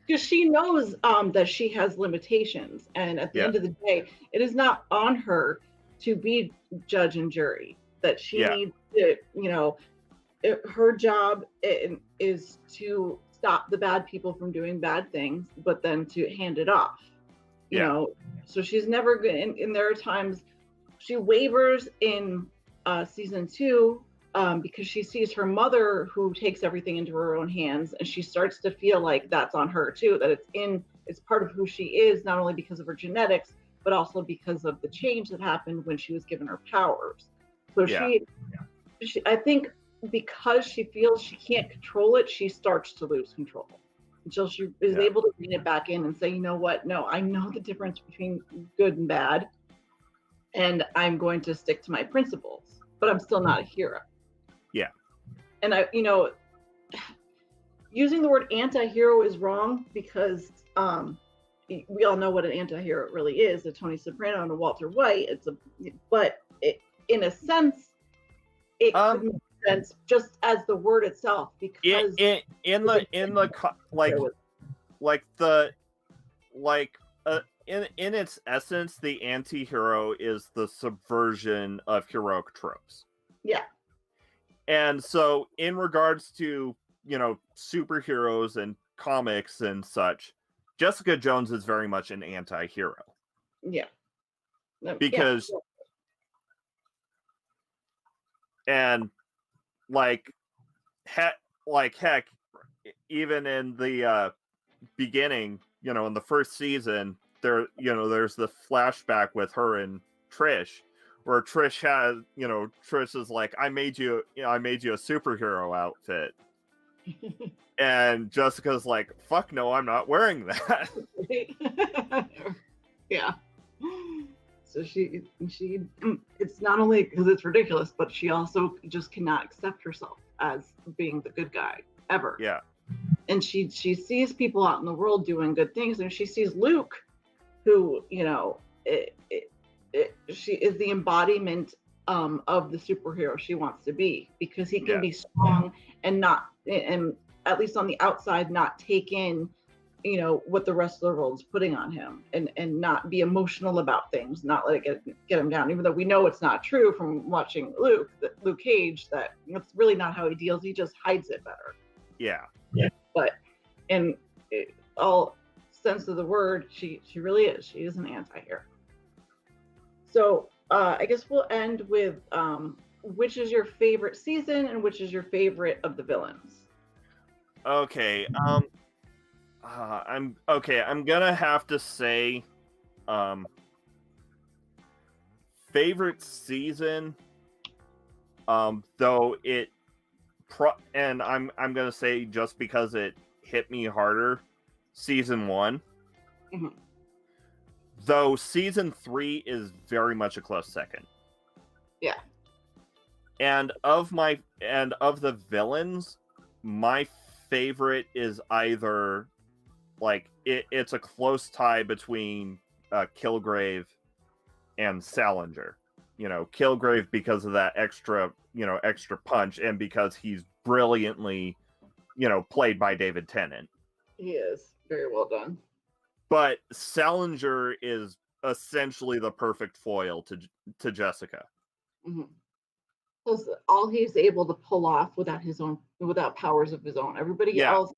Because she knows that she has limitations, and at the end of the day, it is not on her to be judge and jury. That she needs to, her job is to stop the bad people from doing bad things, but then to hand it off. You know, so she's never good. And there are times she wavers in season 2 because she sees her mother who takes everything into her own hands, and she starts to feel like that's on her too, that it's part of who she is, not only because of her genetics, but also because of the change that happened when she was given her powers. So she I think because she feels she can't control it, she starts to lose control until she is able to bring it back in and say, you know what, no, I know the difference between good and bad, and I'm going to stick to my principles, but I'm still not a hero. Yeah. And using the word anti-hero is wrong because we all know what an anti-hero really is, a Tony Soprano and a Walter White. In a sense, it could make sense just as the word itself, because in its essence, the anti-hero is the subversion of heroic tropes. Yeah. And so in regards to, superheroes and comics and such, Jessica Jones is very much an anti-hero. Yeah. Because and heck, even in the beginning, in the first season, there's the flashback with her and Trish, where Trish has, Trish is like, I made you a superhero outfit. And Jessica's like, fuck no, I'm not wearing that. Yeah. So she it's not only because it's ridiculous, but she also just cannot accept herself as being the good guy ever. Yeah. And she sees people out in the world doing good things, and she sees Luke, who, she is the embodiment of the superhero she wants to be, because he can be strong and not, and at least on the outside, not take in, what the rest of the world is putting on him, and not be emotional about things, not let it get him down, even though we know it's not true from watching Luke Cage, that it's really not how he deals. He just hides it better. Yeah. But in all sense of the word, she really is. She is an anti-hero. So I guess we'll end with which is your favorite season and which is your favorite of the villains? Okay. I'm gonna have to say favorite season, though it and I'm gonna say, just because it hit me harder, season 1. Mm-hmm. Though season 3 is very much a close second. Yeah. And of the villains, my favorite is either it's a close tie between Kilgrave and Salinger. Kilgrave because of that extra punch, and because he's brilliantly, played by David Tennant. He is very well done. But Salinger is essentially the perfect foil to Jessica. Mm-hmm. Because all he's able to pull off without powers of his own. Everybody else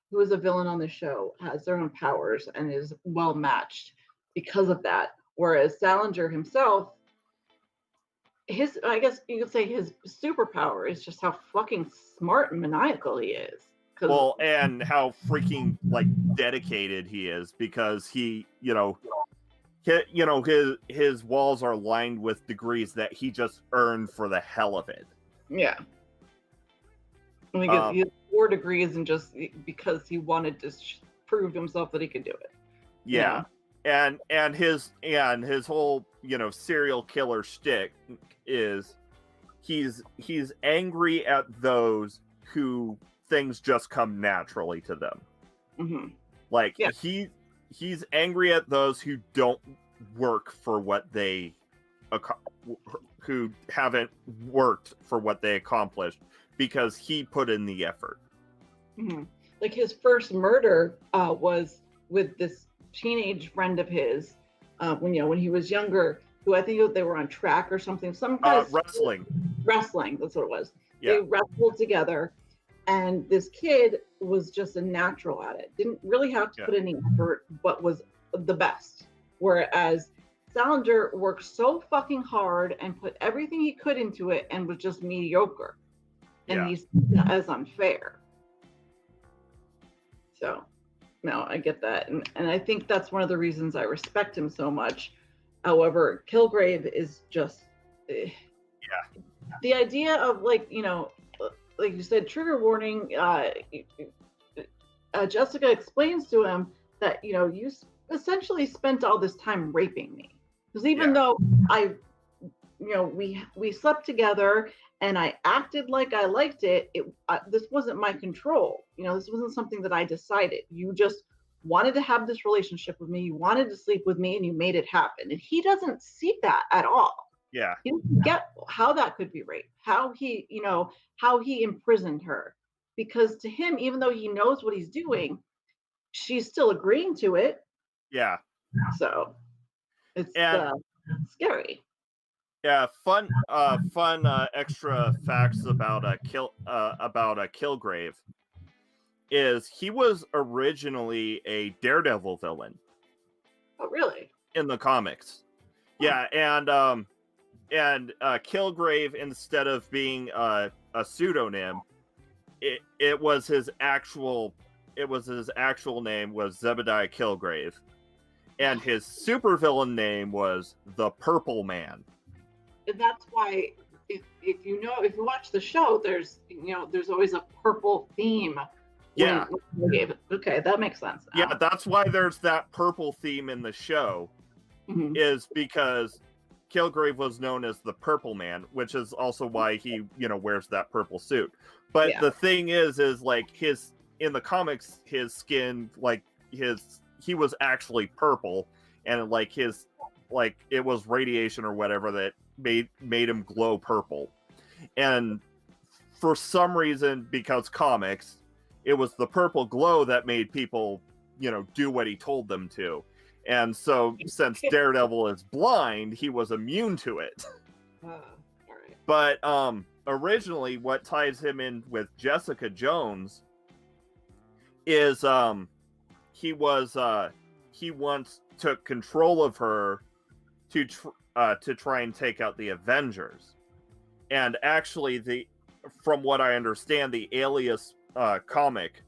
who is a villain on the show has their own powers and is well matched because of that. Whereas Salinger himself, I guess you could say his superpower is just how fucking smart and maniacal he is. Well, and how freaking dedicated he is, because he, his walls are lined with degrees that he just earned for the hell of it. Yeah. Because he has 4 degrees, and just because he wanted to prove to himself that he could do it. Yeah. And his whole, serial killer shtick is he's angry at those who things just come naturally to them. Mm-hmm. He's angry at those who don't work for what who haven't worked for what they accomplished, because he put in the effort. Mm-hmm. Like his first murder was with this teenage friend of his when he was younger, who I think they were on track or something. Some kind of Wrestling. Wrestling, that's what it was. Yeah. They wrestled together, and this kid was just a natural at it. Didn't really have to put any effort, but was the best. Whereas Salinger worked so fucking hard and put everything he could into it and was just mediocre. And he's as unfair. So, no, I get that. And I think that's one of the reasons I respect him so much. However, Kilgrave is just... The idea of, like you said, trigger warning, Jessica explains to him that, you essentially spent all this time raping me. Because even though we slept together and I acted like I liked it, this wasn't my control. This wasn't something that I decided. You just wanted to have this relationship with me. You wanted to sleep with me, and you made it happen. And he doesn't see that at all. Yeah. He doesn't get how that could be rape, how he imprisoned her. Because to him, even though he knows what he's doing, she's still agreeing to it. Yeah. So it's scary. Yeah, fun extra facts about Kilgrave is he was originally a Daredevil villain. Oh, really? In the comics. Yeah, and Kilgrave, instead of being a pseudonym, it was his actual name was Zebediah Kilgrave, and his supervillain name was the Purple Man. And that's why if you watch the show, there's always a purple theme. Yeah. Okay, that makes sense now. Yeah, that's why there's that purple theme in the show, is because Kilgrave was known as the Purple Man, which is also why he, wears that purple suit. But the thing is like in the comics, his skin, he was actually purple, and it was radiation or whatever that made him glow purple. And for some reason, because comics, it was the purple glow that made people, do what he told them to. And so, since Daredevil is blind, he was immune to it. All right. But originally, what ties him in with Jessica Jones is he once took control of her to try and take out the Avengers. And actually, from what I understand, the Alias comic,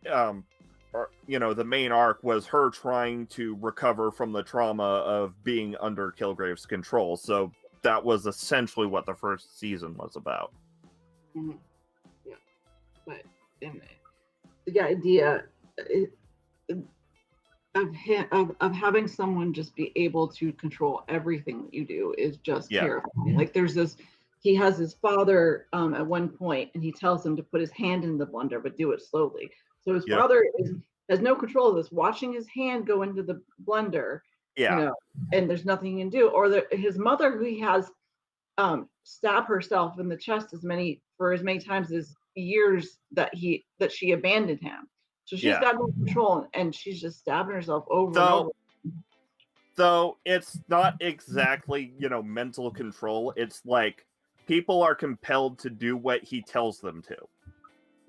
the main arc was her trying to recover from the trauma of being under Kilgrave's control. So that was essentially what the first season was about. Mm-hmm. Yeah, but the idea of having someone just be able to control everything that you do is just terrifying. Like he has his father at one point, and he tells him to put his hand in the blender, but do it slowly. So his father has no control of this, watching his hand go into the blender, and there's nothing he can do. Or his mother, who he has stab herself in the chest as many times as years that she abandoned him. So she's got no control, and she's just stabbing herself over and over. So it's not exactly, mental control. It's like people are compelled to do what he tells them to.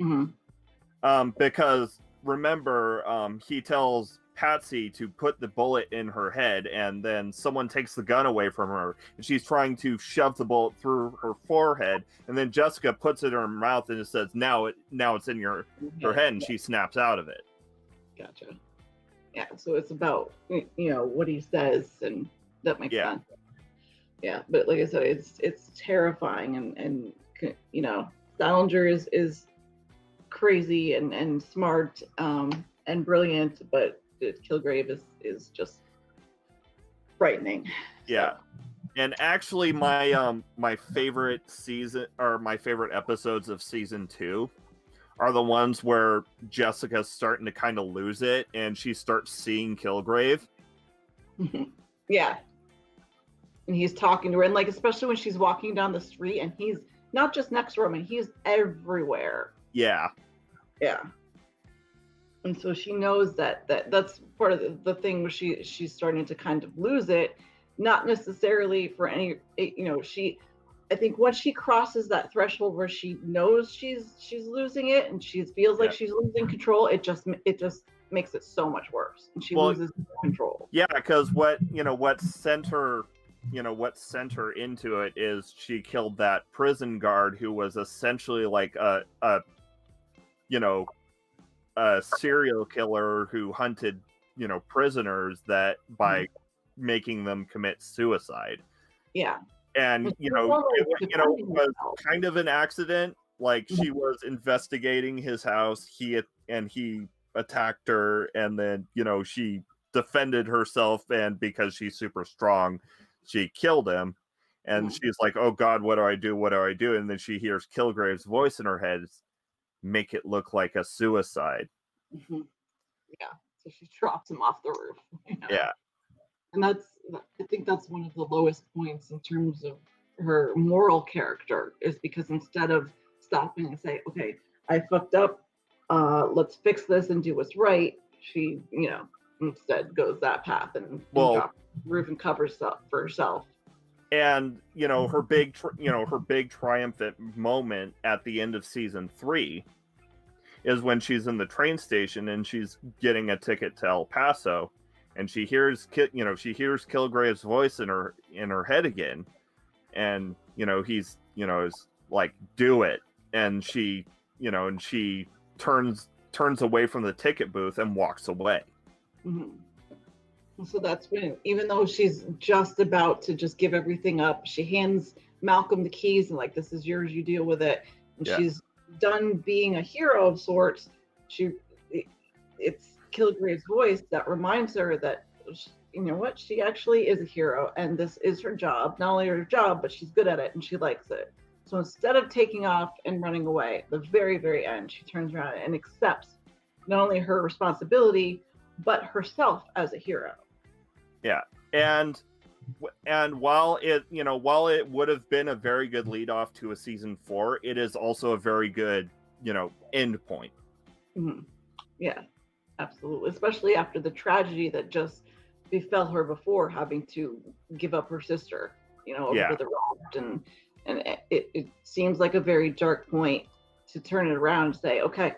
Mm-hmm. Because remember, he tells Patsy to put the bullet in her head, and then someone takes the gun away from her, and she's trying to shove the bullet through her forehead, and then Jessica puts it in her mouth and it says, now it's in her head, and she snaps out of it. Gotcha. Yeah, so it's about what he says, and that makes sense. Yeah, but like I said, it's terrifying, and Salinger is crazy and smart and brilliant, but Kilgrave is just frightening. Yeah. And actually my favorite season, or my favorite episodes of season 2, are the ones where Jessica's starting to kind of lose it, and she starts seeing Kilgrave. Yeah. And he's talking to her, and especially when she's walking down the street and he's not just next to Roman, he's everywhere. Yeah. Yeah. And so she knows that's part of the thing where she's starting to kind of lose it, not necessarily for any, I think once she crosses that threshold where she knows she's losing it and she feels like she's losing control, it just makes it so much worse, and she loses control. Yeah, because what sent her into it is she killed that prison guard who was essentially like a serial killer who hunted prisoners that by making them commit suicide. Yeah. And it was kind of an accident. Like she was investigating his house, he attacked her, and then she defended herself, and because she's super strong, she killed him. And she's like, "Oh God, what do I do? What do I do?" And then she hears Kilgrave's voice in her head, "Make it look like a suicide." Yeah, so she drops him off the roof. Yeah. And I think that's one of the lowest points in terms of her moral character, is because instead of stopping and say, okay, I fucked up, let's fix this and do what's right, she, instead goes that path and drops the roof and covers up for herself. And, her big triumphant moment at the end of season 3 is when she's in the train station and she's getting a ticket to El Paso. And she hears Kilgrave's voice in her head again, and he's is like, "Do it," and she turns away from the ticket booth and walks away. So that's when, even though she's just about to just give everything up, she hands Malcolm the keys and like, "This is yours, you deal with it." And she's done being a hero of sorts. It's Kilgrave's voice that reminds her that, she actually is a hero, and this is her job. Not only her job, but she's good at it and she likes it. So instead of taking off and running away, at the very, very end, she turns around and accepts not only her responsibility, but herself as a hero. Yeah. And while it would have been a very good lead off to a season 4, it is also a very good, end point. Yeah. Absolutely, especially after the tragedy that just befell her before, having to give up her sister, over the raft, and it seems like a very dark point to turn it around and say, okay,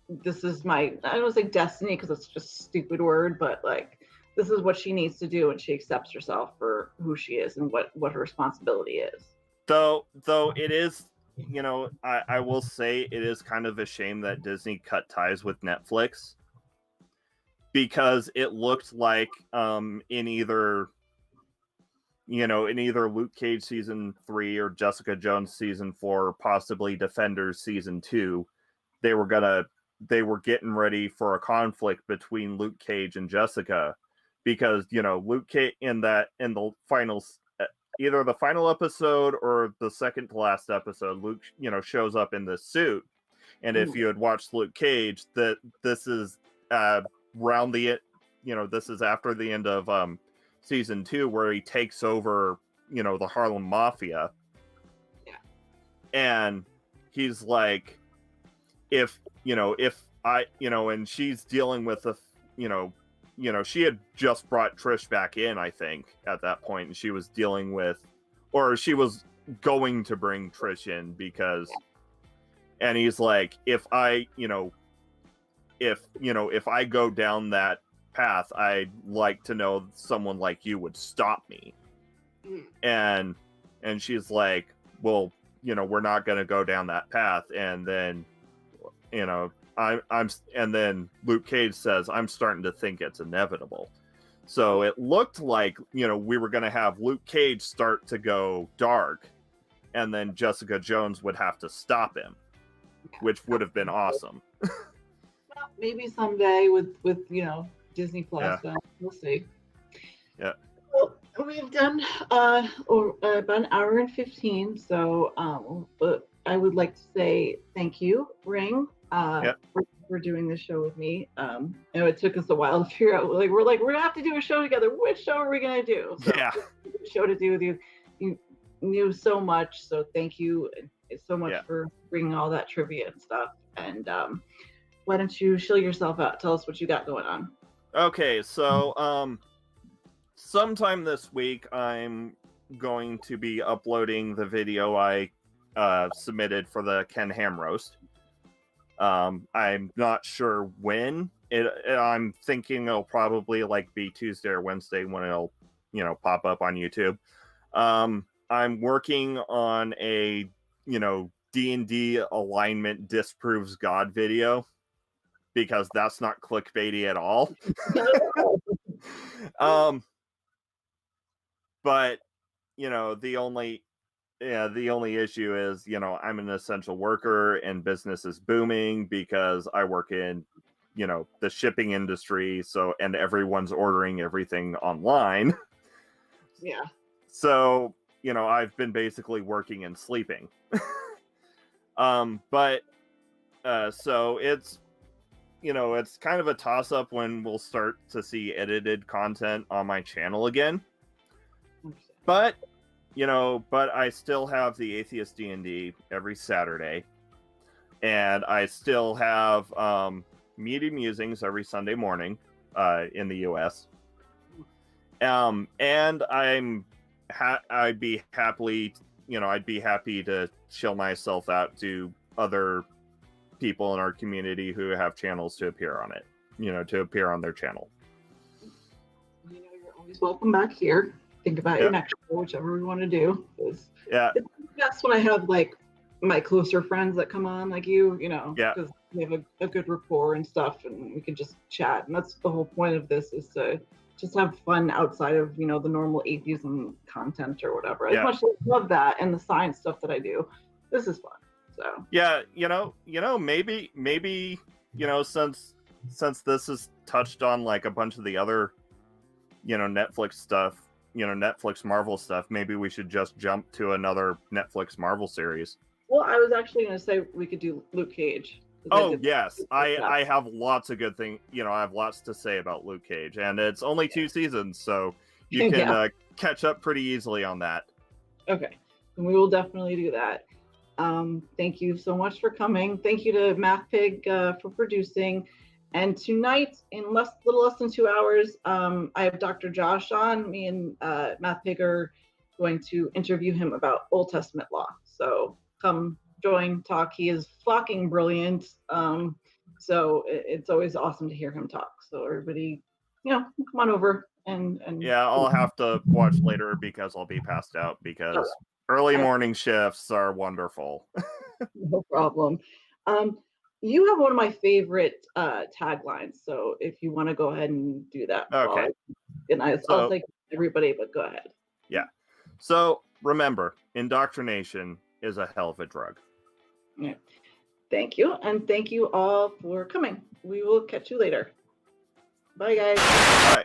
this is I don't want to say destiny because it's just a stupid word, but like, this is what she needs to do, and she accepts herself for who she is and what her responsibility is. Though it is, I will say it is kind of a shame that Disney cut ties with Netflix, because it looked like in either Luke Cage season 3 or Jessica Jones season 4, or possibly Defenders season 2, they were getting ready for a conflict between Luke Cage and Jessica, because Luke Cage in the final, either the final episode or the second to last episode, Luke shows up in this suit, and if you had watched Luke Cage, this is this is after the end of season 2, where he takes over the Harlem Mafia. And he's like, if I and she's dealing with she had just brought Trish back in, I think, at that point, and she was dealing with, or she was going to bring Trish in, because, and he's like, if I go down that path, I'd like to know someone like you would stop me. And she's like, well, we're not going to go down that path. And then, and then Luke Cage says, I'm starting to think it's inevitable. So it looked like, we were going to have Luke Cage start to go dark, and then Jessica Jones would have to stop him, which would have been awesome. Well, maybe someday with Disney Plus. We'll see. Yeah. Well, we've done about an hour and 15. So, but I would like to say thank you, Ring, for doing this show with me. It took us a while to figure out. We're gonna have to do a show together. Which show are we gonna do? So, show to do with you. knew so much. So thank you so much Yeah. for bringing all that trivia and stuff. And why don't you shill yourself out? Tell us what you got going on. Okay, so sometime this week I'm going to be uploading the video I submitted for the Ken Ham roast. I'm not sure when. I'm thinking it'll probably like be Tuesday or Wednesday when it'll, pop up on YouTube. I'm working on a, D&D alignment disproves God video, because that's not clickbaity at all. But the only issue is, I'm an essential worker and business is booming because I work in, the shipping industry. So, and everyone's ordering everything online. Yeah. So, I've been basically working and sleeping. So it's, it's kind of a toss-up when we'll start to see edited content on my channel again. But I still have the Atheist D&D every Saturday, and I still have Media Musings every Sunday morning in the U.S. And I'd be happy to chill myself out to other people in our community who have channels to appear on it, to appear on their channel. You're always welcome back here. Think about your next show, whichever we want to do. It's best when I have like my closer friends that come on, like you, because we have a good rapport and stuff, and we can just chat. And that's the whole point of this, is to just have fun outside of the normal atheism content or whatever. As much as I love that and the science stuff that I do, this is fun. So maybe since this is touched on like a bunch of the other Netflix stuff, Netflix Marvel stuff, maybe we should just jump to another Netflix Marvel series. Well, I was actually going to say we could do Luke Cage. Oh, yes. I have lots of good things. I have lots to say about Luke Cage, and it's only 2 seasons, so you can catch up pretty easily on that. Okay. And we will definitely do that. Thank you so much for coming. Thank you to Math Pig for producing. And tonight, in little less than 2 hours, I have Dr. Josh on. Me and Math Pig are going to interview him about Old Testament law. So come join, talk. He is fucking brilliant. So it's always awesome to hear him talk. So everybody, come on over and I'll have to watch later because I'll be passed out, because early morning shifts are wonderful. No problem. You have one of my favorite taglines, so if you want to go ahead and do that. Okay. I'll say everybody, but go ahead. Yeah. So remember, indoctrination is a hell of a drug. Yeah. Thank you, and thank you all for coming. We will catch you later. Bye, guys. Bye.